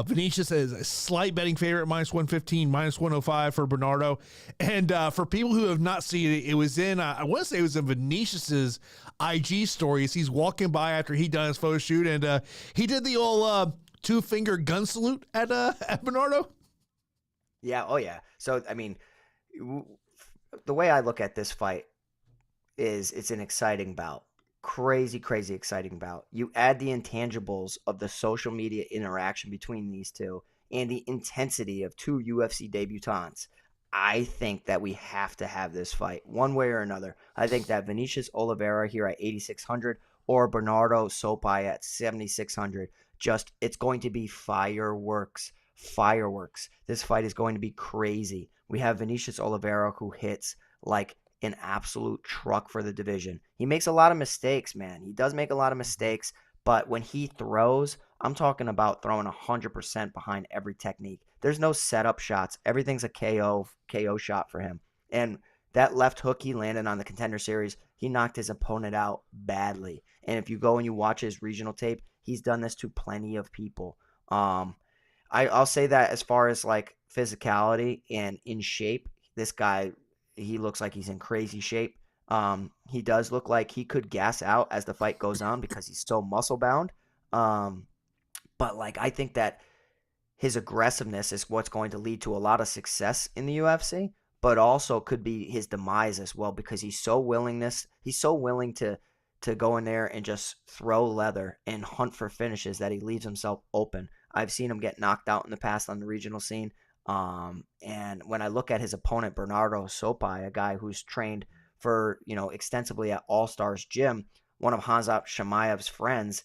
Vinicius is a slight betting favorite, -115, -105 for Bernardo. And for people who have not seen it, it was in. I want to say it was in Vinicius's IG stories. He's walking by after he done his photo shoot, and he did the old 2-finger gun salute at Bernardo. Yeah. Oh, yeah. So, I mean, the way I look at this fight is it's an exciting bout. Crazy, crazy exciting bout. You add the intangibles of the social media interaction between these two and the intensity of two UFC debutants. I think that we have to have this fight one way or another. I think that Vinicius Oliveira here at 8,600 or Bernardo Sopaj at 7,600, it's going to be fireworks. This fight is going to be crazy. We have Vinicius Oliveira who hits like an absolute truck for the division. He makes a lot of mistakes, man. He does make a lot of mistakes, but when he throws, I'm talking about throwing 100% behind every technique. There's no setup shots. Everything's a KO shot for him. And that left hook he landed on the Contender Series, he knocked his opponent out badly. And if you go and you watch his regional tape, he's done this to plenty of people. I'll say that as far as like physicality and in shape, this guy, he looks like he's in crazy shape. He does look like he could gas out as the fight goes on because he's so muscle bound. But like I think that his aggressiveness is what's going to lead to a lot of success in the UFC, but also could be his demise as well because he's so willing to go in there and just throw leather and hunt for finishes that he leaves himself open. I've seen him get knocked out in the past on the regional scene. And when I look at his opponent, Bernardo Sopaj, a guy who's trained for, extensively at All Stars Gym, one of Khamzat Chimaev's friends,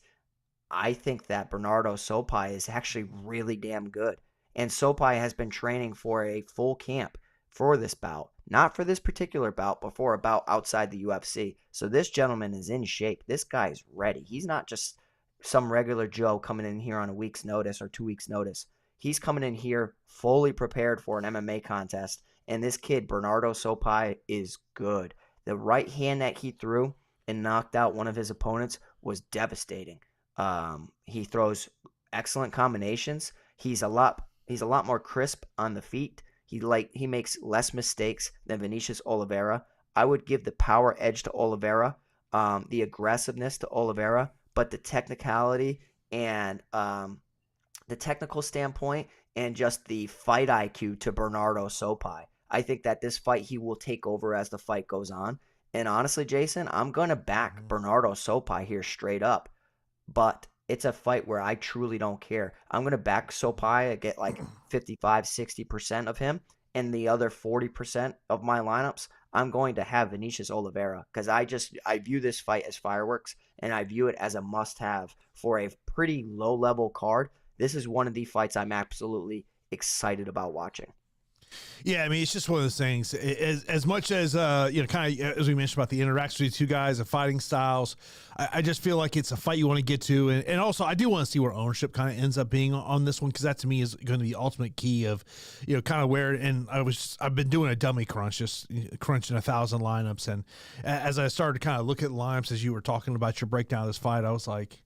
I think that Bernardo Sopaj is actually really damn good. And Sopaj has been training for a full camp for this bout. Not for this particular bout, but for a bout outside the UFC. So this gentleman is in shape. This guy's ready. He's not just some regular Joe coming in here on a week's notice or 2 weeks' notice. He's coming in here fully prepared for an MMA contest. And this kid, Bernardo Sopaj, is good. The right hand that he threw and knocked out one of his opponents was devastating. He throws excellent combinations. He's a lot more crisp on the feet. He makes less mistakes than Vinicius Oliveira. I would give the power edge to Oliveira, the aggressiveness to Oliveira, but the technicality and the technical standpoint and just the fight IQ to Bernardo Sopaj. I think that this fight he will take over as the fight goes on. And honestly, Jason, I'm going to back Bernardo Sopaj here straight up. But it's a fight where I truly don't care. I'm going to back Sopaj and get like 55, 60% of him. And the other 40% of my lineups, I'm going to have Vinicius Oliveira because I view this fight as fireworks and I view it as a must-have for a pretty low-level card. This is one of the fights I'm absolutely excited about watching. Yeah, I mean, it's just one of those things. As much as kind of as we mentioned about the interaction between the two guys, the fighting styles, I just feel like it's a fight you want to get to, and also I do want to see where ownership kind of ends up being on this one because that to me is going to be the ultimate key of kind of where. And I've been doing a dummy crunch, just crunching 1,000 lineups, and as I started to kind of look at lineups as you were talking about your breakdown of this fight, I was like,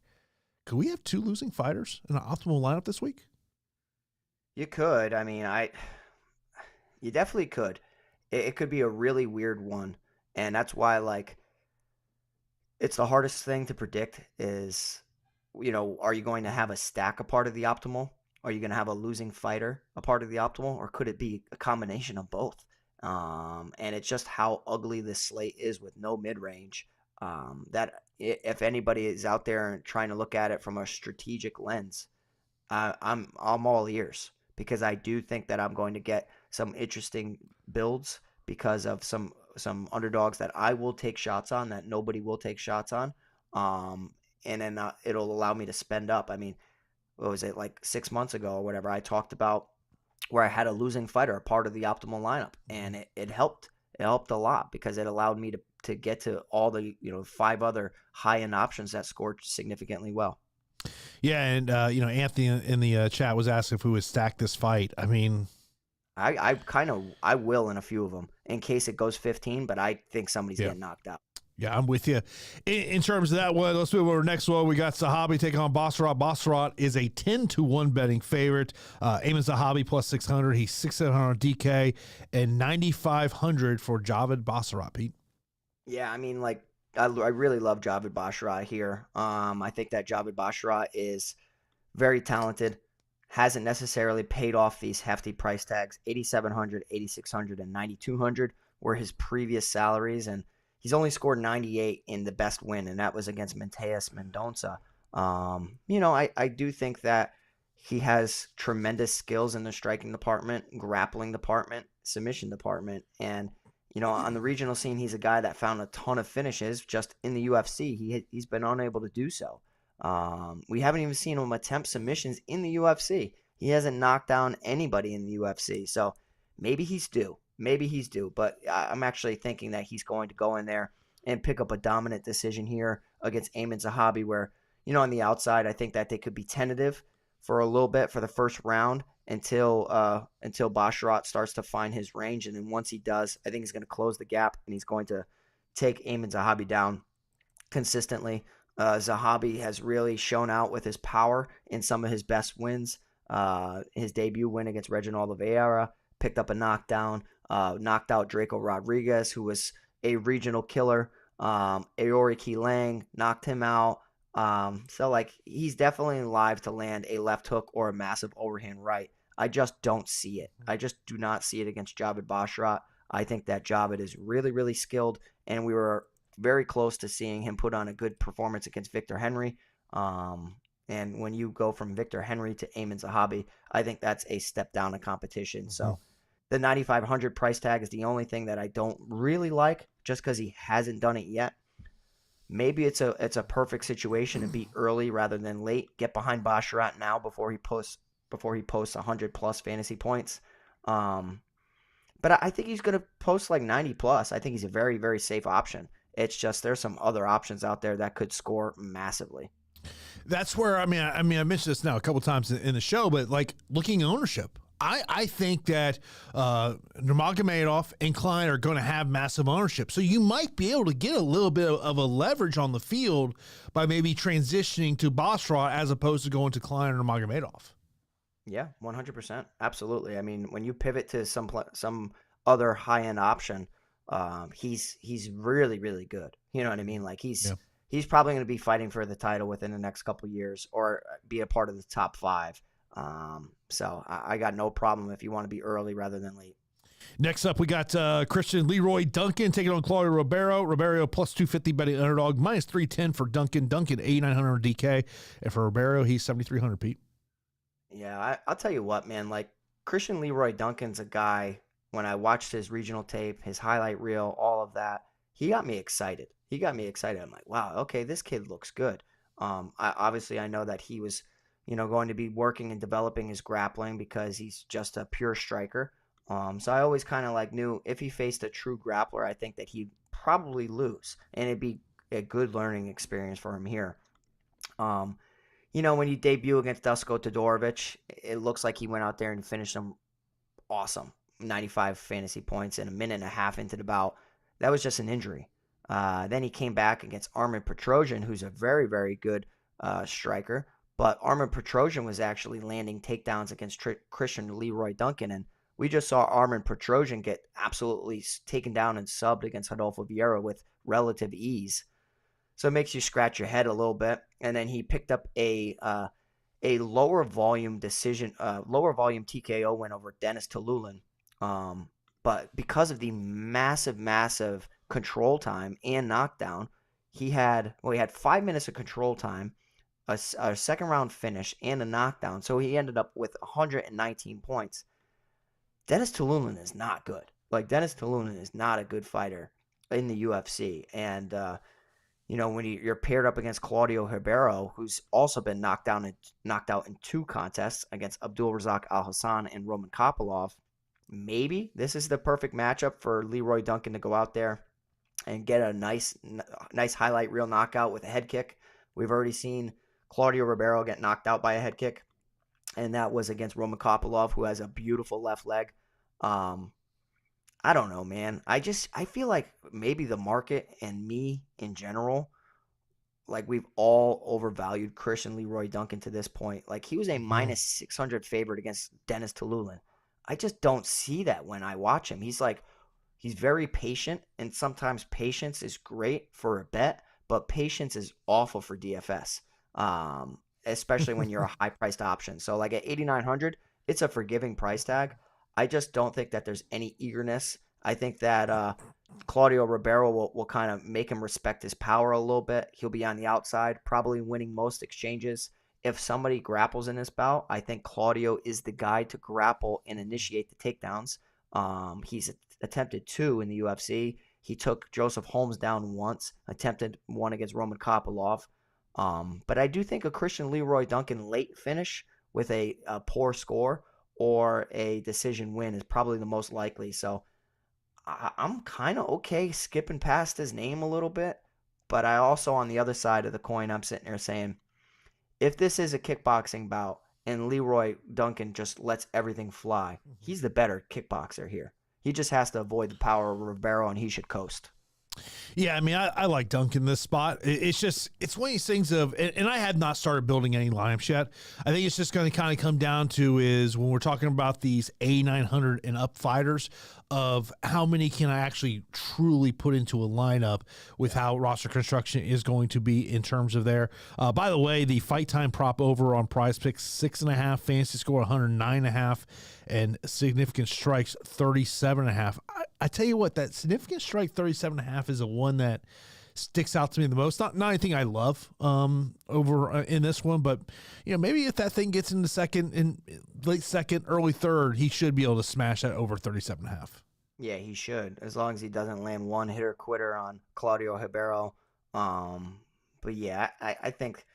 could we have 2 losing fighters in an optimal lineup this week? You could. I mean, You definitely could. It could be a really weird one. And that's why, like, it's the hardest thing to predict is, are you going to have a stack a part of the optimal? Are you going to have a losing fighter a part of the optimal? Or could it be a combination of both? And it's just how ugly this slate is with no mid-range. That if anybody is out there and trying to look at it from a strategic lens, I'm all ears. Because I do think that I'm going to get some interesting builds because of some underdogs that I will take shots on that nobody will take shots on. And then it'll allow me to spend up. I mean, what was it, like 6 months ago or whatever, I talked about where I had a losing fighter, a part of the optimal lineup. And it helped. It helped a lot because it allowed me to get to all the 5 other high-end options that scored significantly well. Yeah, and Anthony in the chat was asking if we would stack this fight. I mean, I will in a few of them in case it goes 15, but I think somebody's getting knocked out. Yeah, I'm with you. In terms of that one, let's move over to the next one. We got Zahabi taking on Basharat. Basharat is a 10-1 betting favorite. Aiemann Zahabi plus 600. He's 6,700 on DK and 9,500 for Javid Basharat, Pete. Yeah, I mean, like, I really love Javid Basharat here. I think that Javid Basharat is very talented, hasn't necessarily paid off these hefty price tags. 8,700, 8,600, and 9,200 were his previous salaries, and he's only scored 98 in the best win, and that was against Mateus Mendonça. I do think that he has tremendous skills in the striking department, grappling department, submission department, and on the regional scene, he's a guy that found a ton of finishes. Just in the UFC, he's been unable to do so. We haven't even seen him attempt submissions in the UFC. He hasn't knocked down anybody in the UFC. So maybe he's due. But I'm actually thinking that he's going to go in there and pick up a dominant decision here against Aiemann Zahabi where, on the outside, I think that they could be tentative for a little bit for the first round until Basharat starts to find his range. And then once he does, I think he's going to close the gap and he's going to take Aiemann Zahabi down consistently. Zahabi has really shown out with his power in some of his best wins. His debut win against Reginald Oliveira, picked up a knockdown, knocked out Draco Rodriguez, who was a regional killer. Aori Lang knocked him out. So he's definitely live to land a left hook or a massive overhand right. I just don't see it. I just do not see it against Javid Basharat. I think that Javid is really, really skilled, and we were very close to seeing him put on a good performance against Victor Henry. And when you go from Victor Henry to Aiemann Zahabi, I think that's a step down in competition. So the 9,500 price tag is the only thing that I don't really like just because he hasn't done it yet. Maybe it's a perfect situation to be early rather than late. Get behind Basharat now before he posts 100 plus fantasy points. But I think he's going to post like 90 plus. I think he's a very, very safe option. It's just there's some other options out there that could score massively. That's where I mentioned this now a couple times in the show, but like looking at ownership, I think that Nurmagomedov and Klein are going to have massive ownership. So you might be able to get a little bit of a leverage on the field by maybe transitioning to Basharat as opposed to going to Klein or Nurmagomedov. Yeah, 100%. Absolutely. I mean, when you pivot to some other high-end option, he's really, really good. You know what I mean? Like he's probably going to be fighting for the title within the next couple of years or be a part of the top 5. So I got no problem if you want to be early rather than late. Next up, we got Christian Leroy Duncan taking on Claudio Ribeiro. Ribeiro plus 250 betting underdog, minus 310 for Duncan. Duncan 8,900 DK, and for Ribeiro, he's 7,300. Pete. Yeah, I'll tell you what, man. Like Christian Leroy Duncan's a guy. When I watched his regional tape, his highlight reel, all of that, he got me excited. I'm like, wow, okay, this kid looks good. I know that he was, going to be working and developing his grappling because he's just a pure striker. So I always kind of like knew if he faced a true grappler, I think that he'd probably lose, and it'd be a good learning experience for him here. When you debut against Dusko Todorovic, it looks like he went out there and finished him awesome. 95 fantasy points in a minute and a half into the bout. That was just an injury. Then he came back against Armen Petrosian, who's a very, very good striker. But Armen Petrosian was actually landing takedowns against Christian Leroy Duncan, and we just saw Armen Petrosian get absolutely taken down and subbed against Rodolfo Vieira with relative ease. So it makes you scratch your head a little bit. And then he picked up a lower volume TKO win over Dennis Tululin. But because of the massive control time and knockdown, he had 5 minutes of control time, a second round finish, and a knockdown. So he ended up with 119 points. Dennis Tululin is not good. Like, Dennis Tululin is not a good fighter in the UFC. And, when you're paired up against Claudio Ribeiro, who's also been knocked out in 2 contests against Abdul-Razak Al-Hassan and Roman Kopylov, maybe this is the perfect matchup for Leroy Duncan to go out there and get a nice highlight reel knockout with a head kick. We've already seen Claudio Ribeiro get knocked out by a head kick, and that was against Roman Kopylov, who has a beautiful left leg. I don't know, man. I feel like maybe the market and me in general, like we've all overvalued Christian Leroy Duncan to this point. Like he was a minus 600 favorite against Dennis Tululin. I just don't see that when I watch him. He's very patient, and sometimes patience is great for a bet, but patience is awful for DFS, especially when you're a high-priced option. So like at 8,900, it's a forgiving price tag. I just don't think that there's any eagerness. I think that Claudio Ribeiro will kind of make him respect his power a little bit. He'll be on the outside, probably winning most exchanges. If somebody grapples in this bout, I think Claudio is the guy to grapple and initiate the takedowns. He's attempted 2 in the UFC. He took Joseph Holmes down once, attempted 1 against Roman Kopylov. But I do think a Christian Leroy Duncan late finish with a poor score or a decision win is probably the most likely. So I'm kind of okay skipping past his name a little bit. But I also, on the other side of the coin, I'm sitting there saying, if this is a kickboxing bout and Leroy Duncan just lets everything fly, he's the better kickboxer here. He just has to avoid the power of Ribeiro, and he should coast. Yeah, I mean, I like Duncan this spot. It's one of these things of, and I have not started building any lineups yet. I think it's just going to kind of come down to is when we're talking about these A900 and up fighters, of how many can I actually truly put into a lineup with how roster construction is going to be in terms of there. By the way, the fight time prop over on Prize Picks 6.5, fantasy score 109.5, and significant strikes 37.5. I tell you what, that significant strike 37.5 is a one that sticks out to me the most. Not anything I love over in this one, but maybe if that thing gets into second, in late second, early third, he should be able to smash that over 37.5. Yeah, he should, as long as he doesn't land one hitter quitter on Claudio Ribeiro. But yeah, I think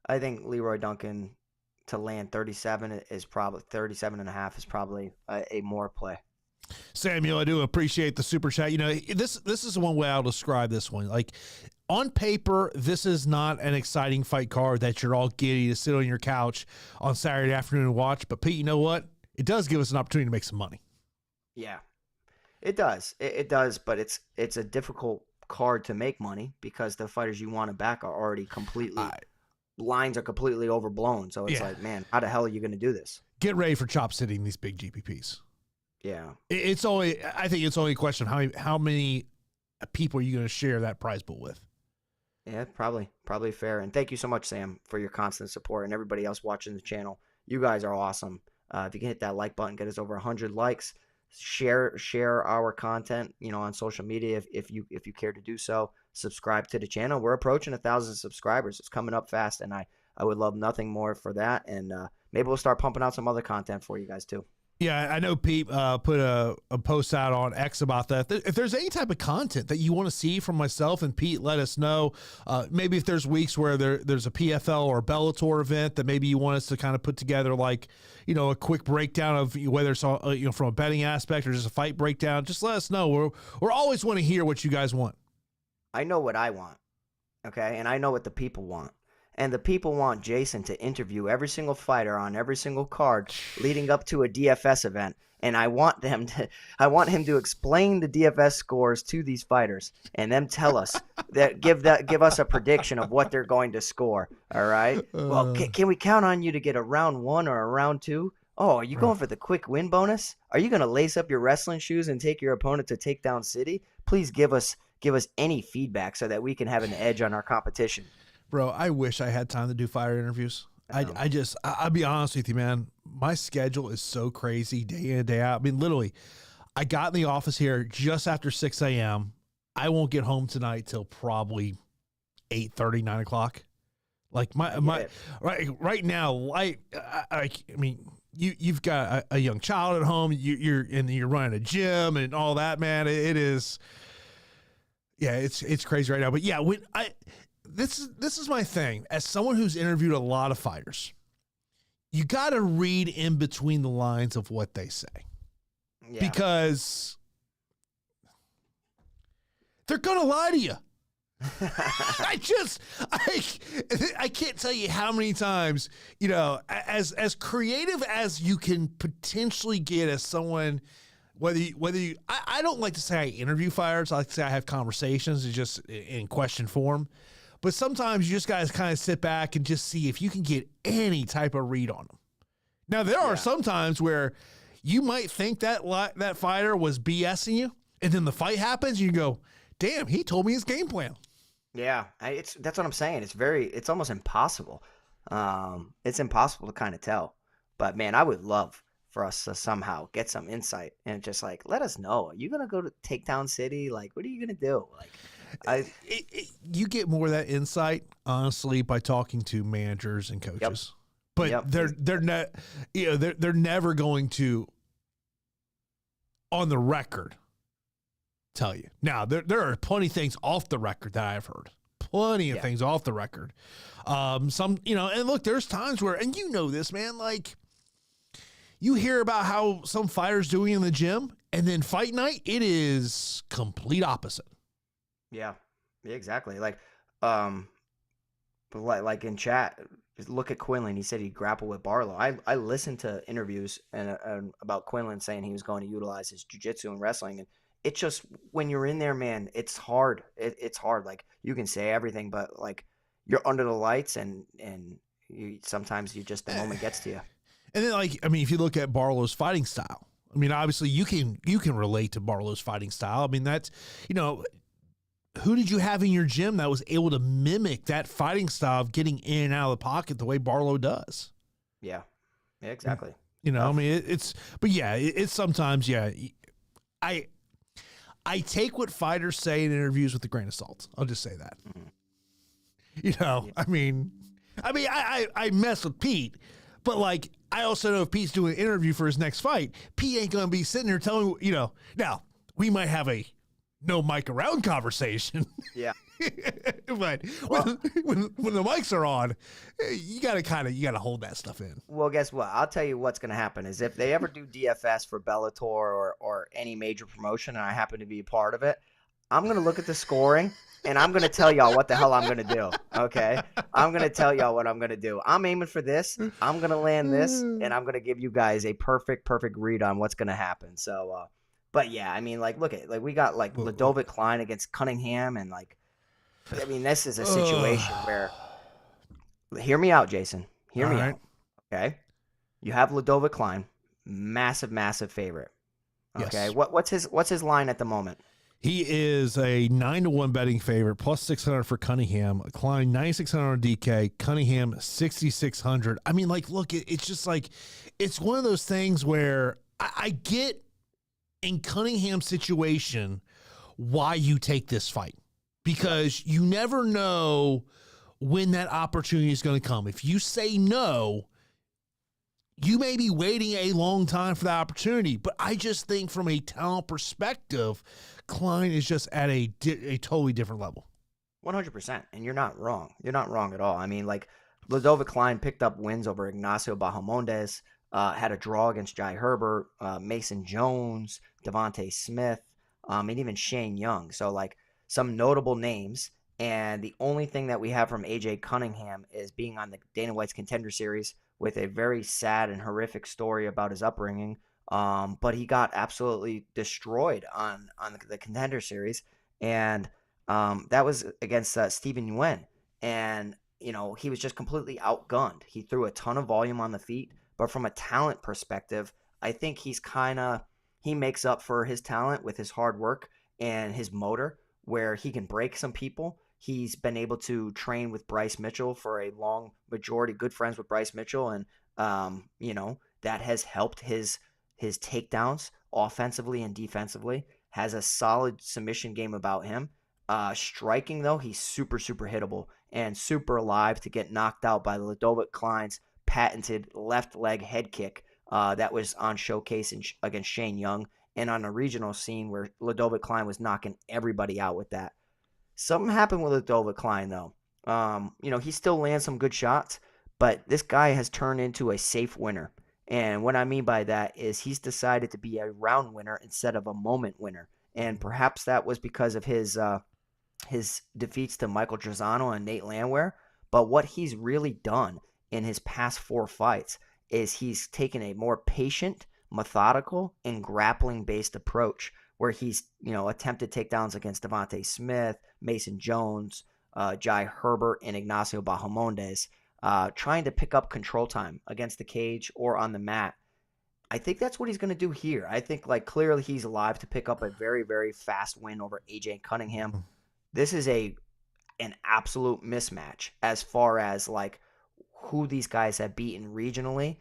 Leroy Duncan to land 37 is probably 37.5 is probably a more play. Samuel, I do appreciate the super chat. This is one way I'll describe this one. Like, on paper, this is not an exciting fight card that you're all giddy to sit on your couch on Saturday afternoon and watch. But Pete, you know what? it does give us an opportunity to make some money. Yeah, it does. It does, but it's a difficult card to make money because the fighters you want to back are already completely lines are completely overblown. So it's like, man, how the hell are you going to do this? Get ready for chop sitting these big GPPs. Yeah, I think it's only a question of how many people are you going to share that prize pool with. Yeah, probably fair. And thank you so much, Sam, for your constant support, and everybody else watching the channel. You guys are awesome. If you can hit that like button, get us over 100 likes. Share our content, on social media if you care to do so. Subscribe to the channel. We're approaching 1,000 subscribers. It's coming up fast, and I would love nothing more for that. And maybe we'll start pumping out some other content for you guys too. Yeah, I know Pete put a post out on X about that. If there's any type of content that you want to see from myself and Pete, let us know. Maybe if there's weeks where there's a PFL or Bellator event that maybe you want us to kind of put together, like, a quick breakdown of whether it's from a betting aspect or just a fight breakdown. Just let us know. We're always want to hear what you guys want. I know what I want, okay, and I know what the people want. And the people want Jason to interview every single fighter on every single card leading up to a DFS event. And I want him to explain the DFS scores to these fighters and them tell us give us a prediction of what they're going to score. All right. Well, can we count on you to get a round 1 or a round 2? Oh, are you going for the quick win bonus? Are you going to lace up your wrestling shoes and take your opponent to Takedown City? Please give us any feedback so that we can have an edge on our competition. Bro, I wish I had time to do fighter interviews. I'll be honest with you, man. My schedule is so crazy day in and day out. I mean, literally, I got in the office here just after 6 a.m. I won't get home tonight till probably 8:30, 9 o'clock. Like my right now, I mean, you've got a young child at home. You're running a gym and all that, man. It is, it's crazy right now. But yeah, This is my thing. As someone who's interviewed a lot of fighters, you got to read in between the lines of what they say. Yeah. Because they're going to lie to you. I can't tell you how many times, as creative as you can potentially get as someone, I don't like to say I interview fighters. I like to say I have conversations just in question form. But sometimes you just got to kind of sit back and just see if you can get any type of read on them. Now, there are some times where you might think that fighter was BSing you, and then the fight happens, and you go, damn, he told me his game plan. Yeah, that's what I'm saying. It's almost impossible. It's impossible to kind of tell. But, man, I would love for us to somehow get some insight and just, let us know. Are you going to go to Takedown City? What are you going to do? You get more of that insight, honestly, by talking to managers and coaches. But they're not, they're never going to, on the record, tell you. Now, there are plenty of things off the record that I've heard. Plenty of things off the record. Some, and look, there's times where, and this, man, you hear about how some fighters doing in the gym, and then fight night, it is complete opposite. Yeah, exactly. Like in chat, look at Quinlan. He said he grappled with Barlow. I listened to interviews and about Quinlan saying he was going to utilize his jiu-jitsu and wrestling, and it's just when you're in there, man, it's hard. It's hard. You can say everything, but you're under the lights, and sometimes the moment gets to you. And then if you look at Barlow's fighting style, I mean, obviously you can relate to Barlow's fighting style. I mean, that's who did you have in your gym that was able to mimic that fighting style of getting in and out of the pocket the way Barlow does? Yeah, exactly. I mean, it's sometimes, I take what fighters say in interviews with a grain of salt. I'll just say that. Mm-hmm. I mess with Pete, but I also know if Pete's doing an interview for his next fight, Pete ain't going to be sitting there telling, now we might have a no mic around conversation. Yeah. But when the mics are on, you gotta hold that stuff in. Well, guess what? I'll tell you what's gonna happen is if they ever do DFS for Bellator or any major promotion and I happen to be a part of it, I'm gonna look at the scoring and I'm gonna tell y'all what the hell I'm gonna do. Okay, I'm gonna tell y'all what I'm gonna do. I'm aiming for this. I'm gonna land this, and I'm gonna give you guys a perfect read on what's gonna happen. So, but yeah, I mean, like, look at like we got like Ludovic Klein against Cunningham, and like, I mean, this is a situation where. Hear me out, Jason. Hear me out. Okay, you have Ludovic Klein, massive favorite. Okay, Yes. what's his line at the moment? He is a 9-1 betting favorite, plus 600 for Cunningham. Klein 9,600 on DK. Cunningham 6,600. I mean, like, look, it's just like it's one of those things where I get in Cunningham's situation why you take this fight, because you never know when that opportunity is going to come. If you say no, you may be waiting a long time for that opportunity. But I just think from a talent perspective, Klein is just at a totally different level. 100%. And you're not wrong. You're not wrong at all. I mean, like, Ludovic Klein picked up wins over Ignacio Bahamondes, had a draw against Jai Herbert, Mason Jones, Devontae Smith, and even Shane Young. So, like, some notable names. And the only thing that we have from AJ Cunningham is being on the Dana White's Contender Series with a very sad and horrific story about his upbringing. But he got absolutely destroyed on the Contender Series. And that was against Stephen Yuen. And, you know, he was just completely outgunned. He threw a ton of volume on the feet. But from a talent perspective, I think he makes up for his talent with his hard work and his motor, where he can break some people. He's been able to train with Bryce Mitchell for a long majority, good friends with Bryce Mitchell, and you know, that has helped his takedowns offensively and defensively. Has a solid submission game about him. Striking though, he's super hittable and super alive to get knocked out by Ludovic Klein's patented left leg head kick that was on showcase against Shane Young, and on a regional scene where Ludovic Klein was knocking everybody out with that. Something happened with Ludovic Klein, though. You know, he still lands some good shots, but this guy has turned into a safe winner. And what I mean by that is he's decided to be a round winner instead of a moment winner. And perhaps that was because of his defeats to Michael Trizano and Nate Landwehr. But what he's really done in his past 4 fights is he's taken a more patient, methodical, and grappling-based approach, where he's, you know, attempted takedowns against Devontae Smith, Mason Jones, Jai Herbert, and Ignacio Bahamondes, trying to pick up control time against the cage or on the mat. I think that's what he's going to do here. I think, like, clearly he's alive to pick up a very fast win over AJ Cunningham. This is an absolute mismatch as far as, like, who these guys have beaten regionally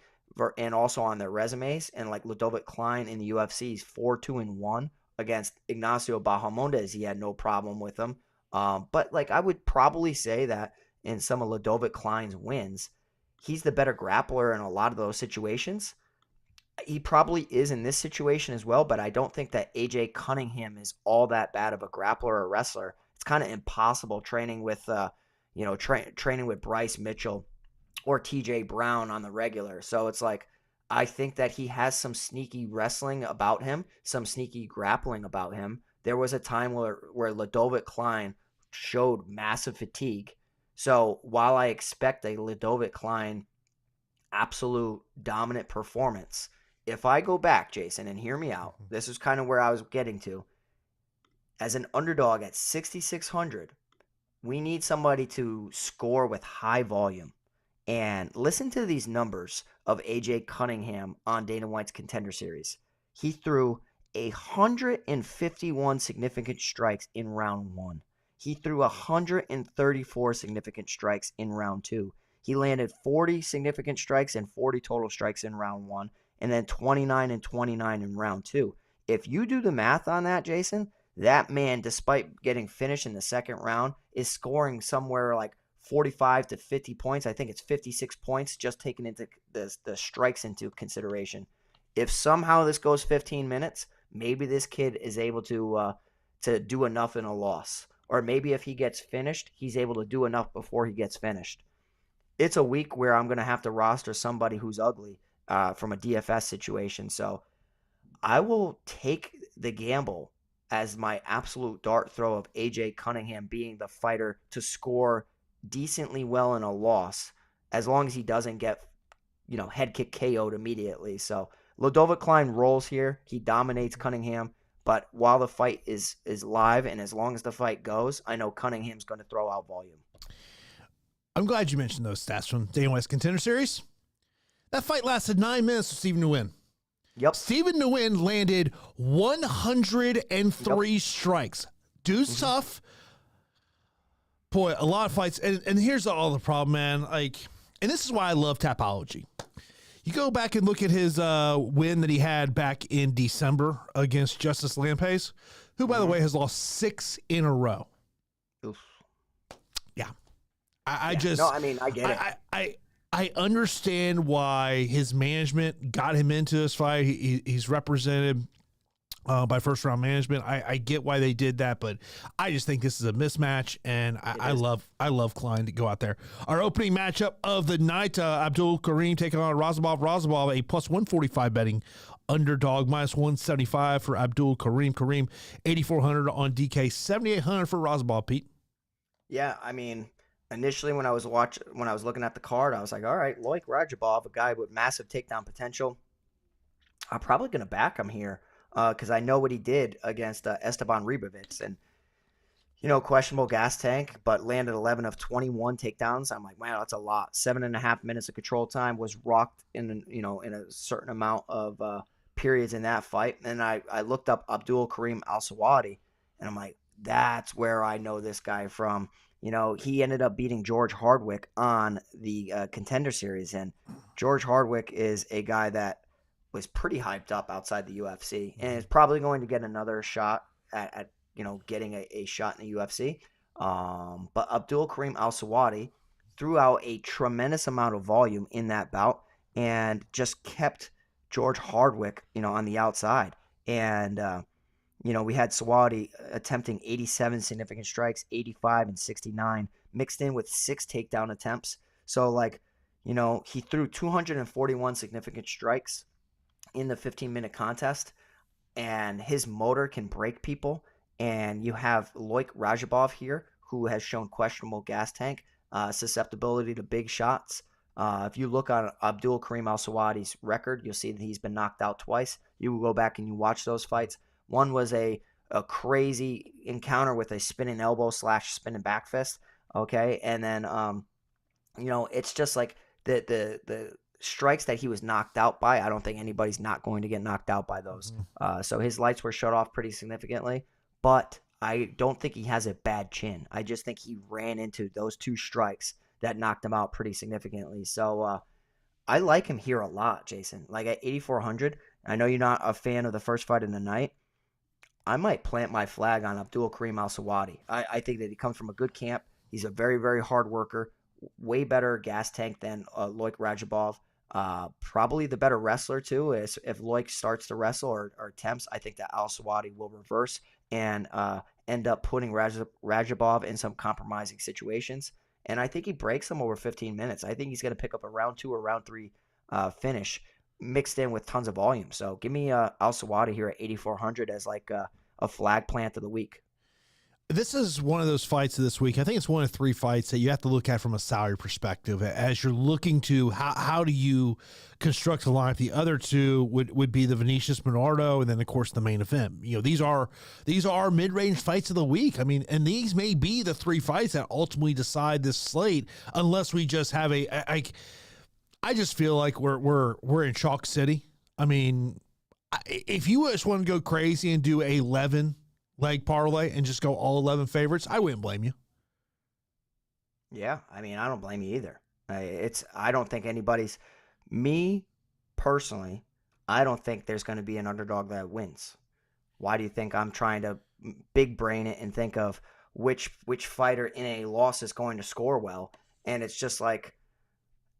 and also on their resumes. And, like, Ludovic Klein in the UFC is 4-2-1 against Ignacio Bahamondes. He had no problem with him. But, like, I would probably say that in some of Ludovic Klein's wins, he's the better grappler in a lot of those situations. He probably is in this situation as well, but I don't think that AJ Cunningham is all that bad of a grappler or wrestler. It's kind of impossible training with, training with Bryce Mitchell or TJ Brown on the regular. So it's like, I think that he has some sneaky wrestling about him, some sneaky grappling about him. There was a time where Ludovic Klein showed massive fatigue. So while I expect a Ludovic Klein absolute dominant performance, if I go back, Jason, and hear me out, this is kind of where I was getting to. As an underdog at 6,600, we need somebody to score with high volume. And listen to these numbers of AJ Cunningham on Dana White's Contender Series. He threw 151 significant strikes in round 1. He threw 134 significant strikes in round 2. He landed 40 significant strikes and 40 total strikes in round 1, and then 29 and 29 in round 2. If you do the math on that, Jason, that man, despite getting finished in the second round, is scoring somewhere like 45 to 50 points. I think it's 56 points, just taking into the strikes into consideration. If somehow this goes 15 minutes, maybe this kid is able to do enough in a loss. Or maybe if he gets finished, he's able to do enough before he gets finished. It's a week where I'm going to have to roster somebody who's ugly from a DFS situation. So I will take the gamble as my absolute dart throw of AJ Cunningham being the fighter to score decently well in a loss, as long as he doesn't get, head kick KO'd immediately. So Ludovic Klein rolls here. He dominates Cunningham. But while the fight is live and as long as the fight goes, I know Cunningham's going to throw out volume. I'm glad you mentioned those stats from Dana White's Contender Series. That fight lasted 9 minutes for Stephen Nguyen. Yep. Stephen Nguyen landed 103 strikes. Dude's tough. Boy, a lot of fights. And here's all the problem, man. And this is why I love Tapology. You go back and look at his win that he had back in December against Justice Lampez, who, by the way, has lost 6 in a row. Oof. Yeah. I get it. I understand why his management got him into this fight. He's represented by first-round management. I get why they did that, but I just think this is a mismatch, and I love Klein to go out there. Our opening matchup of the night, Abdul-Kareem taking on Rozabov, a plus 145 betting underdog, minus 175 for Abdul-Kareem. Kareem, 8,400 on DK, 7,800 for Rozabov, Pete. Yeah, initially when I was looking at the card, I was like, all right, Loic Rajabov, a guy with massive takedown potential. I'm probably going to back him here. Because I know what he did against Esteban Ribovics, and questionable gas tank, but landed 11 of 21 takedowns. I'm like, wow, that's a lot. 7.5 minutes of control time, was rocked in a certain amount of periods in that fight. And I looked up Abdul-Kareem Al-Selwady, and I'm like, that's where I know this guy from. He ended up beating George Hardwick on the Contender Series, and George Hardwick is a guy that was pretty hyped up outside the UFC and is probably going to get another shot at getting a shot in the UFC. But Abdul-Kareem Al-Selwady threw out a tremendous amount of volume in that bout and just kept George Hardwick, on the outside. And, we had Selwady attempting 87 significant strikes, 85 and 69, mixed in with 6 takedown attempts. So, he threw 241 significant strikes in the 15-minute contest, and his motor can break people. And you have Loic Rajabov here, who has shown questionable gas tank, susceptibility to big shots. If you look on Abdul-Kareem Al-Selwady's record, you'll see that he's been knocked out twice. You will go back and you watch those fights. One was a crazy encounter with a spinning elbow / spinning back fist. Okay, and then it's just like the strikes that he was knocked out by. I don't think anybody's not going to get knocked out by those. So his lights were shut off pretty significantly, but I don't think he has a bad chin. I just think he ran into those 2 strikes that knocked him out pretty significantly. So I like him here a lot, Jason. Like at 8,400, I know you're not a fan of the first fight of the night. I might plant my flag on Abdul-Kareem Al-Selwady. I think that he comes from a good camp. He's a very, very hard worker, way better gas tank than Loic Rajabov. Probably the better wrestler too. If Loic starts to wrestle or attempts, I think that Al-Selwady will reverse and end up putting Rajabov in some compromising situations. And I think he breaks him over 15 minutes. I think he's going to pick up a round 2 or round 3 finish mixed in with tons of volume. So give me Al-Selwady here at 8,400 as like a flag plant of the week. This is one of those fights this week. I think it's one of 3 fights that you have to look at from a salary perspective as you're looking to how do you construct a lineup. The other 2 would be the Vinicius Bernardo, and then of course the main event. These are mid-range fights of the week. And these may be the 3 fights that ultimately decide this slate, unless we just have I just feel like we're in Chalk City. If you just want to go crazy and do 11 leg parlay and just go all 11 favorites, I wouldn't blame you. Yeah, I don't blame you either. I don't think me personally, I don't think there's going to be an underdog that wins. Why do you think I'm trying to big brain it and think of which fighter in a loss is going to score well? And it's just like,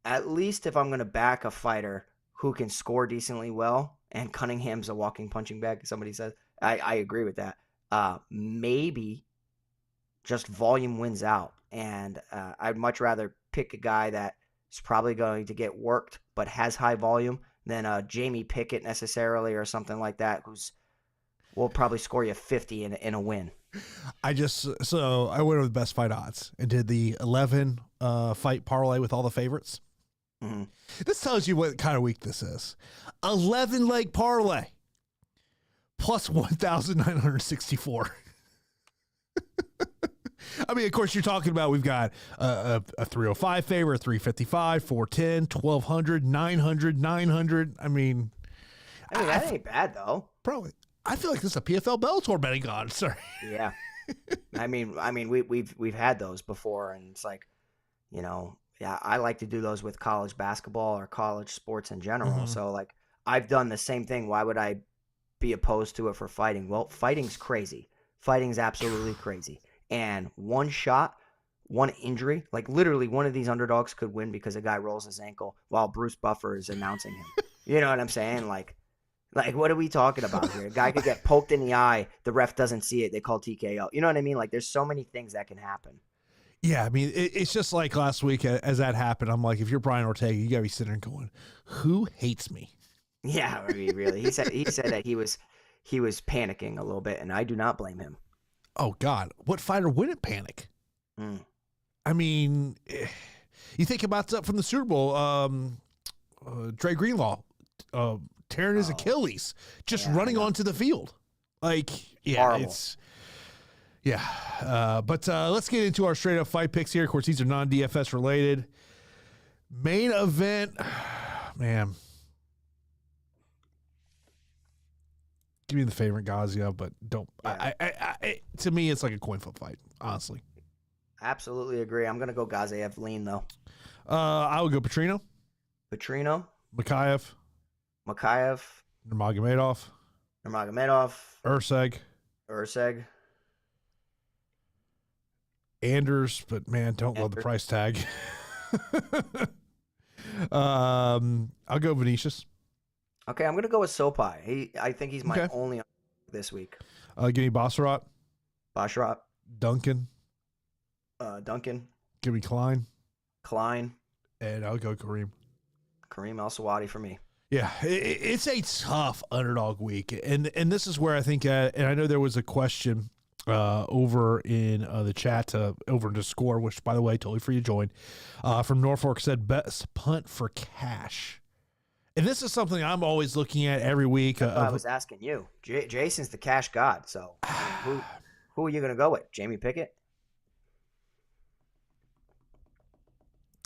at least if I'm going to back a fighter who can score decently well, and Cunningham's a walking punching bag, somebody says, I agree with that. Maybe just volume wins out. And I'd much rather pick a guy that is probably going to get worked but has high volume than Jamie Pickett necessarily or something like that, who's we'll probably score you 50 in a win. I went with the best fight odds and did the 11 fight parlay with all the favorites. Mm-hmm. This tells you what kind of week this is. 11 leg parlay plus 1,964. I mean, of course, you're talking about we've got a 305 favor, a 355, 410, 1,200, 900, 900. I mean, that ain't bad though. Probably. I feel like this is a PFL Bellator betting odds. Sorry. Yeah. I mean, we've had those before, and it's like, yeah, I like to do those with college basketball or college sports in general. Mm-hmm. So like, I've done the same thing. Why would I be opposed to it for fighting? Well, fighting's crazy. Fighting's absolutely crazy. And one shot, one injury, like literally one of these underdogs could win because a guy rolls his ankle while Bruce Buffer is announcing him. You know what I'm saying? Like, what are we talking about here? A guy could get poked in the eye. The ref doesn't see it. They call TKO. You know what I mean? Like, there's so many things that can happen. Yeah, I mean, it's just like last week as that happened. I'm like, if you're Brian Ortega, you got to be sitting there going, who hates me? Yeah, I mean, really. He said that he was panicking a little bit, and I do not blame him. Oh, God. What fighter wouldn't panic? I mean, you think about stuff from the Super Bowl, Dre Greenlaw tearing his Achilles, just running onto the field. Like, yeah, horrible. But let's get into our straight-up fight picks here. Of course, these are non-DFS related. Main event, man. Give me the favorite Gaziev, but don't. Yeah. I to me, it's like a coin flip fight, honestly. Absolutely agree. I'm gonna go Gaziev lean though. I would go Petrino. Mokaev. Nurmagomedov. Erceg. Anders, but man, don't love the price tag. I'll go Vinicius. Okay, I'm gonna go with Sopaj. I think he's my only this week. Give me Basharat. Duncan. Give me Klein. And I'll go Kareem. Al-Selwady for me. Yeah, it's a tough underdog week, and this is where I think, and I know there was a question over in the chat, over in Discord, which, by the way, totally free to join, from Norfolk, said best punt for cash. And this is something I'm always looking at every week. I was asking you. Jason's the cash god, so who are you going to go with? Jamie Pickett?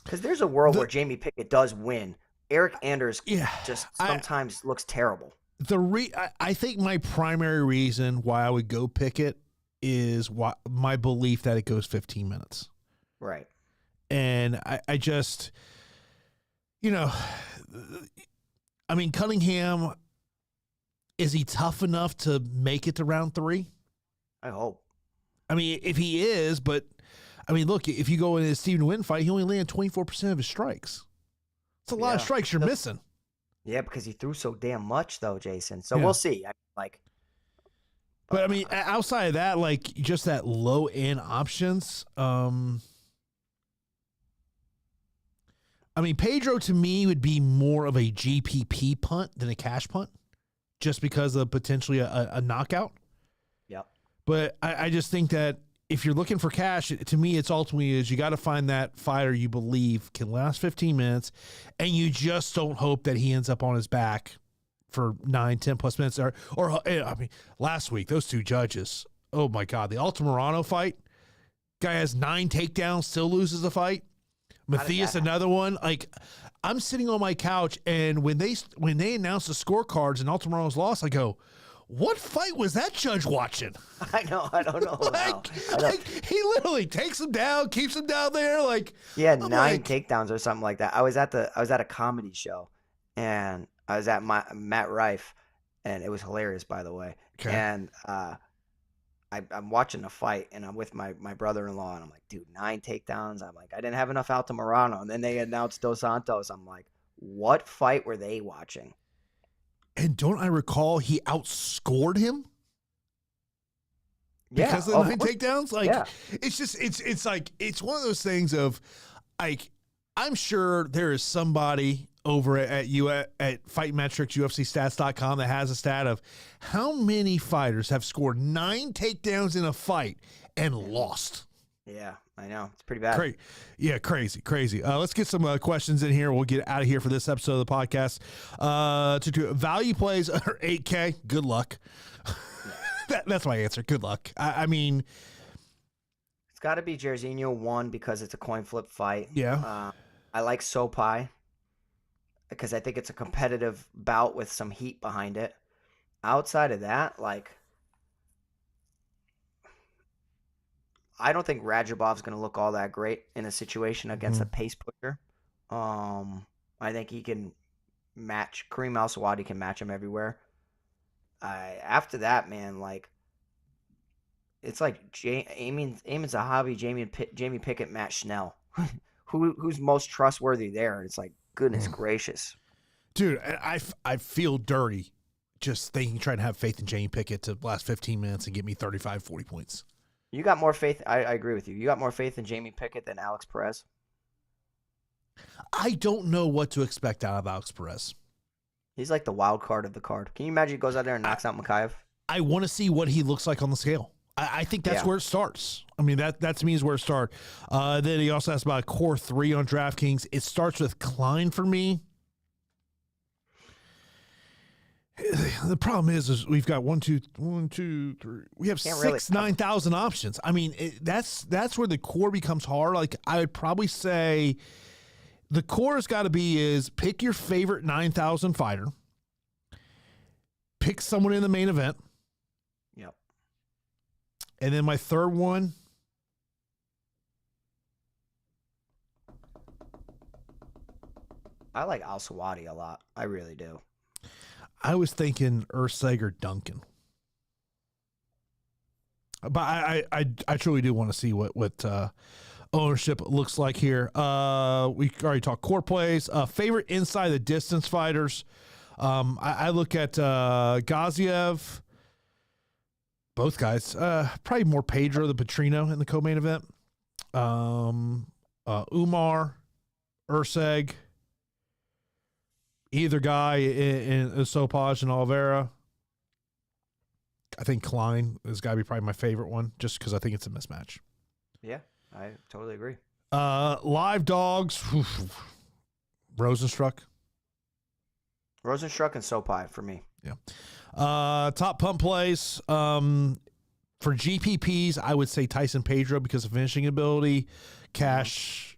Because there's a world where Jamie Pickett does win. Eryk Anders just sometimes looks terrible. I think my primary reason why I would go Pickett is my belief that it goes 15 minutes. Right. And I just, I mean, Cunningham, is he tough enough to make it to round 3? I hope. I mean, if he is, but I mean, look, if you go in a Stephen Wynn fight, he only landed 24% of his strikes. It's a lot of strikes you're missing. Yeah, because he threw so damn much, though, Jason. So we'll see. But I mean, outside of that, like just that low end options. I mean, Pedro to me would be more of a GPP punt than a cash punt, just because of potentially a knockout. Yep. But I just think that if you're looking for cash, to me, it's ultimately you got to find that fighter you believe can last 15 minutes, and you just don't hope that he ends up on his back for 9, 10 plus minutes. Or I mean, last week, those two judges, oh my God, the Altamirano fight, guy has 9 takedowns, still loses the fight. Matthias, another one. Like, I'm sitting on my couch, and when they announced the scorecards and Altamirano's lost, I go, what fight was that judge watching? I know. I don't know. He literally takes him down, keeps him down there. Like, he had 9 takedowns or something like that. I was at a comedy show, and I was at Matt Rife, and it was hilarious, by the way. Okay. And I'm watching a fight, and I'm with my brother-in-law, and I'm like, dude, 9 takedowns. I'm like, I didn't have enough Altamirano. And then they announced Dos Santos. I'm like, what fight were they watching? And don't I recall he outscored him? Because of the 9 takedowns? Like, it's just, it's like, it's one of those things of, like, I'm sure there is somebody over at Fight Metrics, UFCstats.com, that has a stat of how many fighters have scored 9 takedowns in a fight and lost. Yeah, I know. It's pretty bad. Crazy. Let's get some questions in here. We'll get out of here for this episode of the podcast. To do value plays are 8K. Good luck. That's my answer. Good luck. I mean, it's got to be Jairzinho 1 because it's a coin flip fight. Yeah. I like Sopaj because I think it's a competitive bout with some heat behind it. Outside of that, like, I don't think Rajabov's going to look all that great in a situation against a pace pusher. I think he can match Kareem Al-Selwady, can match him everywhere. After that, man, like, it's like Aiemann Zahabi, Jamie Pickett, Matt Schnell. Who's most trustworthy there? It's like, goodness gracious. Dude, I feel dirty just trying to have faith in Jamie Pickett to last 15 minutes and get me 35, 40 points. You got more faith. I agree with you. You got more faith in Jamie Pickett than Alex Perez? I don't know what to expect out of Alex Perez. He's like the wild card of the card. Can you imagine he goes out there and knocks out Mokaev? I want to see what he looks like on the scale. I think that's where it starts. I mean, that to me is where it starts. Then he also asked about a core 3 on DraftKings. It starts with Klein for me. The problem is we've got 1, 2, 3. We have 9,000 options. I mean, that's where the core becomes hard. Like, I would probably say the core has got to be is pick your favorite 9,000 fighter, pick someone in the main event. Yep. And then my third one, I like Al-Selwady a lot. I really do. I was thinking Erceg or Duncan. But I truly do want to see what ownership looks like here. We already talked core plays. Favorite inside the distance fighters. I look at Gaziev. Both guys. Probably more Pedro than Petrino in the co-main event. Umar, Erceg. Either guy in Sopaj and Oliveira. I think Klein has got to be probably my favorite one, just because I think it's a mismatch. Yeah, I totally agree. Live dogs, Rozenstruik. Rozenstruik and Sopaj for me. Yeah. Top pump plays. For GPPs, I would say Tyson Pedro because of finishing ability. Cash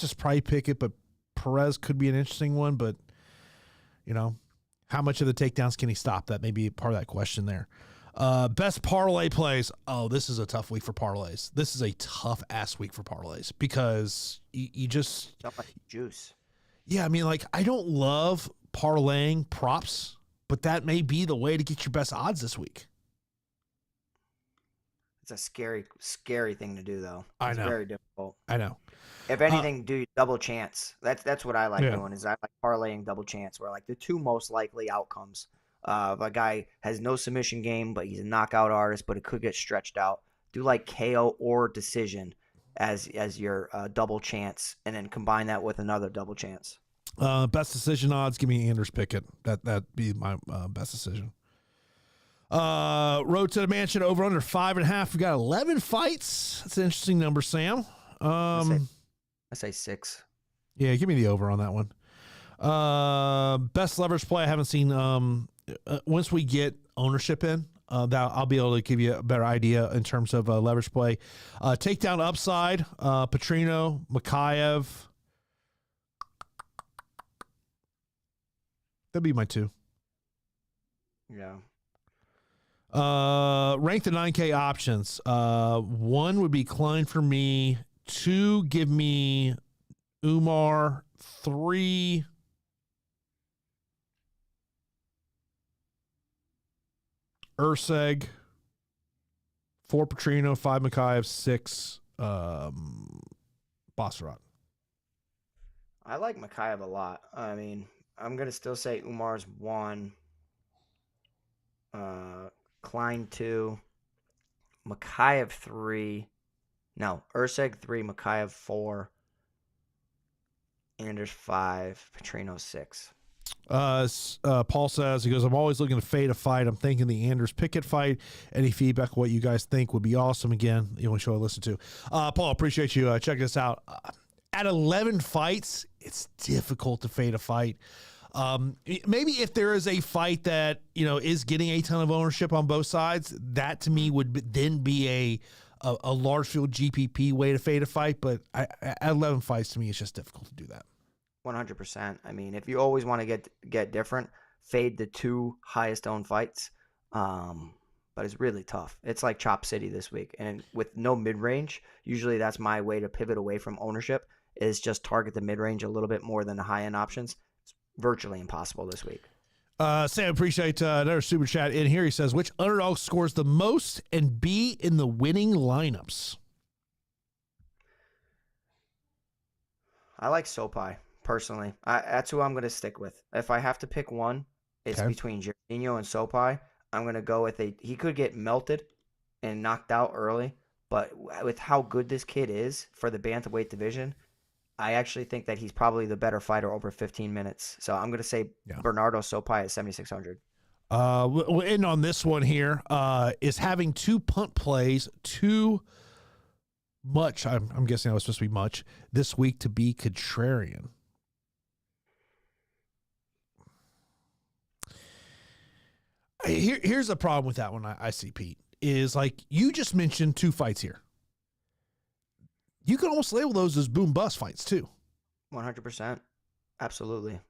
is probably Pickett, but Perez could be an interesting one. But, you know, how much of the takedowns can he stop? That may be part of that question there. Best parlay plays. Oh, this is a tough week for parlays. This is a tough-ass week for parlays because you just... Like juice. Yeah, I mean, like, I don't love parlaying props, but that may be the way to get your best odds this week. It's a scary, scary thing to do, though. It's I know. Very difficult. I know. If anything, do double chance. That's what I like doing. Is I like parlaying double chance, where like the two most likely outcomes of a guy has no submission game, but he's a knockout artist, but it could get stretched out. Do like KO or decision as your double chance, and then combine that with another double chance. Best decision odds. Give me Anders Pickett. That'd be my best decision. Road to the Mansion over under 5.5. We got 11 fights. That's an interesting number, Sam. I say 6. Yeah, give me the over on that one. Best leverage play. I haven't seen. Once we get ownership in, that I'll be able to give you a better idea in terms of leverage play. Takedown upside. Petrino, Mokaev. That'd be my 2. Yeah. Rank the 9K options. 1 would be Klein for me. 2, give me Umar. 3, Erceg. 4, Petrino. 5, Mokaev. 6, Basharat. I like Mokaev a lot. I mean, I'm going to still say Umar's 1. Klein 2. Mokaev 3. No, Erceg 3, Mokaev 4, Anders 5, Petrino 6. Paul says, he goes, I'm always looking to fade a fight. I'm thinking the Anders Pickett fight. Any feedback on what you guys think would be awesome. Again, the only show I listen to. Paul, appreciate you checking us out. At 11 fights, it's difficult to fade a fight. Maybe if there is a fight that, is getting a ton of ownership on both sides, that to me would then be a large field GPP way to fade a fight. But at 11 fights, to me, it's just difficult to do that. 100%. I mean, if you always want to get different, fade the 2 highest owned fights. But it's really tough. It's like Chop City this week. And with no mid-range, usually that's my way to pivot away from ownership, is just target the mid-range a little bit more than the high-end options. It's virtually impossible this week. Sam, appreciate another super chat in here. He says, which underdog scores the most and be in the winning lineups? I like Sopaj, personally. That's who I'm going to stick with. If I have to pick one, it's between Jairzinho and Sopaj. I'm going to go with he could get melted and knocked out early, but with how good this kid is for the bantamweight division, I actually think that he's probably the better fighter over 15 minutes. So I'm going to say Bernardo Sopaj at 7,600. We'll end on this one here. Is having 2 punt plays too much? I'm guessing that was supposed to be much this week to be contrarian. Here's the problem with that one. I see, Pete, is like you just mentioned 2 fights here. You can almost label those as boom bust fights too. 100%. Absolutely.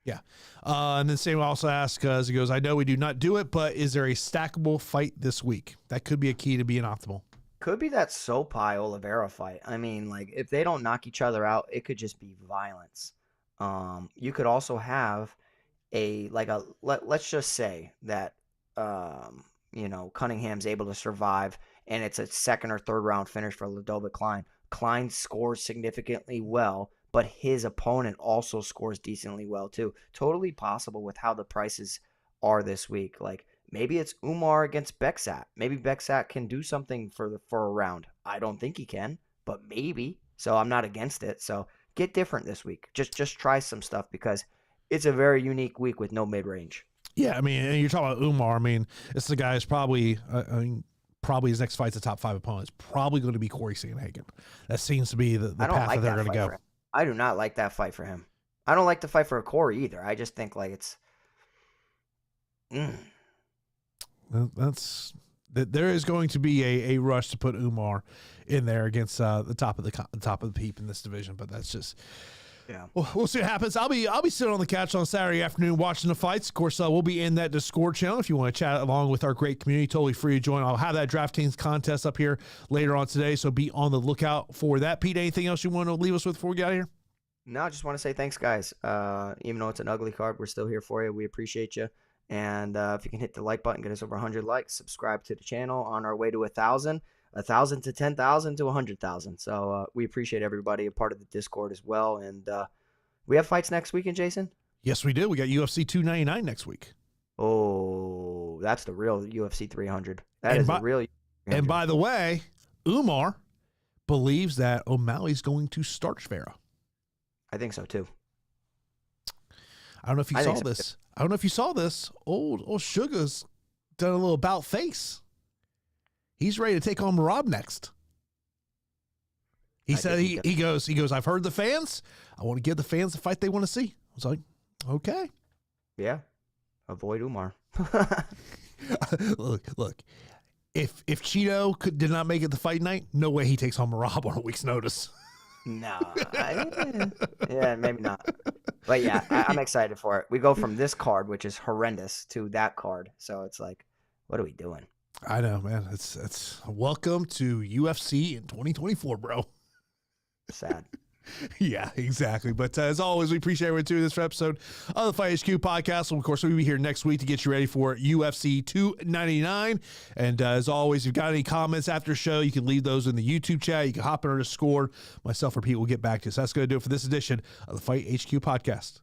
Yeah. And then Sam also asks, as he goes, I know we do not do it, but is there a stackable fight this week? That could be a key to being optimal. Could be that Sopaj Oliveira fight. I mean, like, if they don't knock each other out, it could just be violence. You could also have let's just say that, Cunningham's able to survive and it's a 2nd or 3rd round finish for Ludovit Klein. Klein scores significantly well, but his opponent also scores decently well too. Totally possible with how the prices are this week. Like, maybe it's Umar against Bekzat. Maybe Bekzat can do something for a round. I don't think he can, but maybe. So I'm not against it. So get different this week. Just try some stuff because it's a very unique week with no mid-range. Yeah, I mean, and you're talking about Umar. I mean, it's the guy who's probably his next fight's a top 5 opponent. It's probably going to be Corey Sandhagen. That seems to be the path that they're going to go. I do not like that fight for him. I don't like the fight for Corey either. I just think like it's. There is going to be a rush to put Umar in there against the top of the heap in this division, but that's just. Yeah, we'll see what happens. I'll be sitting on the couch on Saturday afternoon watching the fights. Of course, we'll be in that Discord channel if you want to chat along with our great community. Totally free to join. I'll have that DraftKings contest up here later on today, so be on the lookout for that. Pete, anything else you want to leave us with before we get out of here? No, I just want to say thanks, guys. Even though it's an ugly card, we're still here for you. We appreciate you. And if you can hit the like button, get us over 100 likes, subscribe to the channel on our way to 1,000 to 10,000 to 100,000. So we appreciate everybody a part of the Discord as well. And we have fights next weekend, Jason? Yes, we do. We got UFC 299 next week. Oh, that's the real UFC 300. That is the real. And by the way, Umar believes that O'Malley's going to start Vera. I think so too. I don't know if you saw this. I don't know if you saw this. Old Sugar's done a little about face. He's ready to take on Marab next. He said he goes, I've heard the fans. I want to give the fans the fight they want to see. I was like, okay. Yeah. Avoid Umar. Look. If Cheeto did not make it the fight night, no way he takes on Marab on a week's notice. No. Yeah, maybe not. But yeah, I'm excited for it. We go from this card, which is horrendous, to that card. So it's like, what are we doing? I know, man. It's welcome to UFC in 2024, bro. Sad. Yeah, exactly. But as always, we appreciate everyone tuning in this episode of the Fight HQ podcast. And of course, we'll be here next week to get you ready for UFC 299. And as always, if you've got any comments after the show, you can leave those in the YouTube chat. You can hop in our Discord. Myself or Pete will get back to you. So that's going to do it for this edition of the Fight HQ podcast.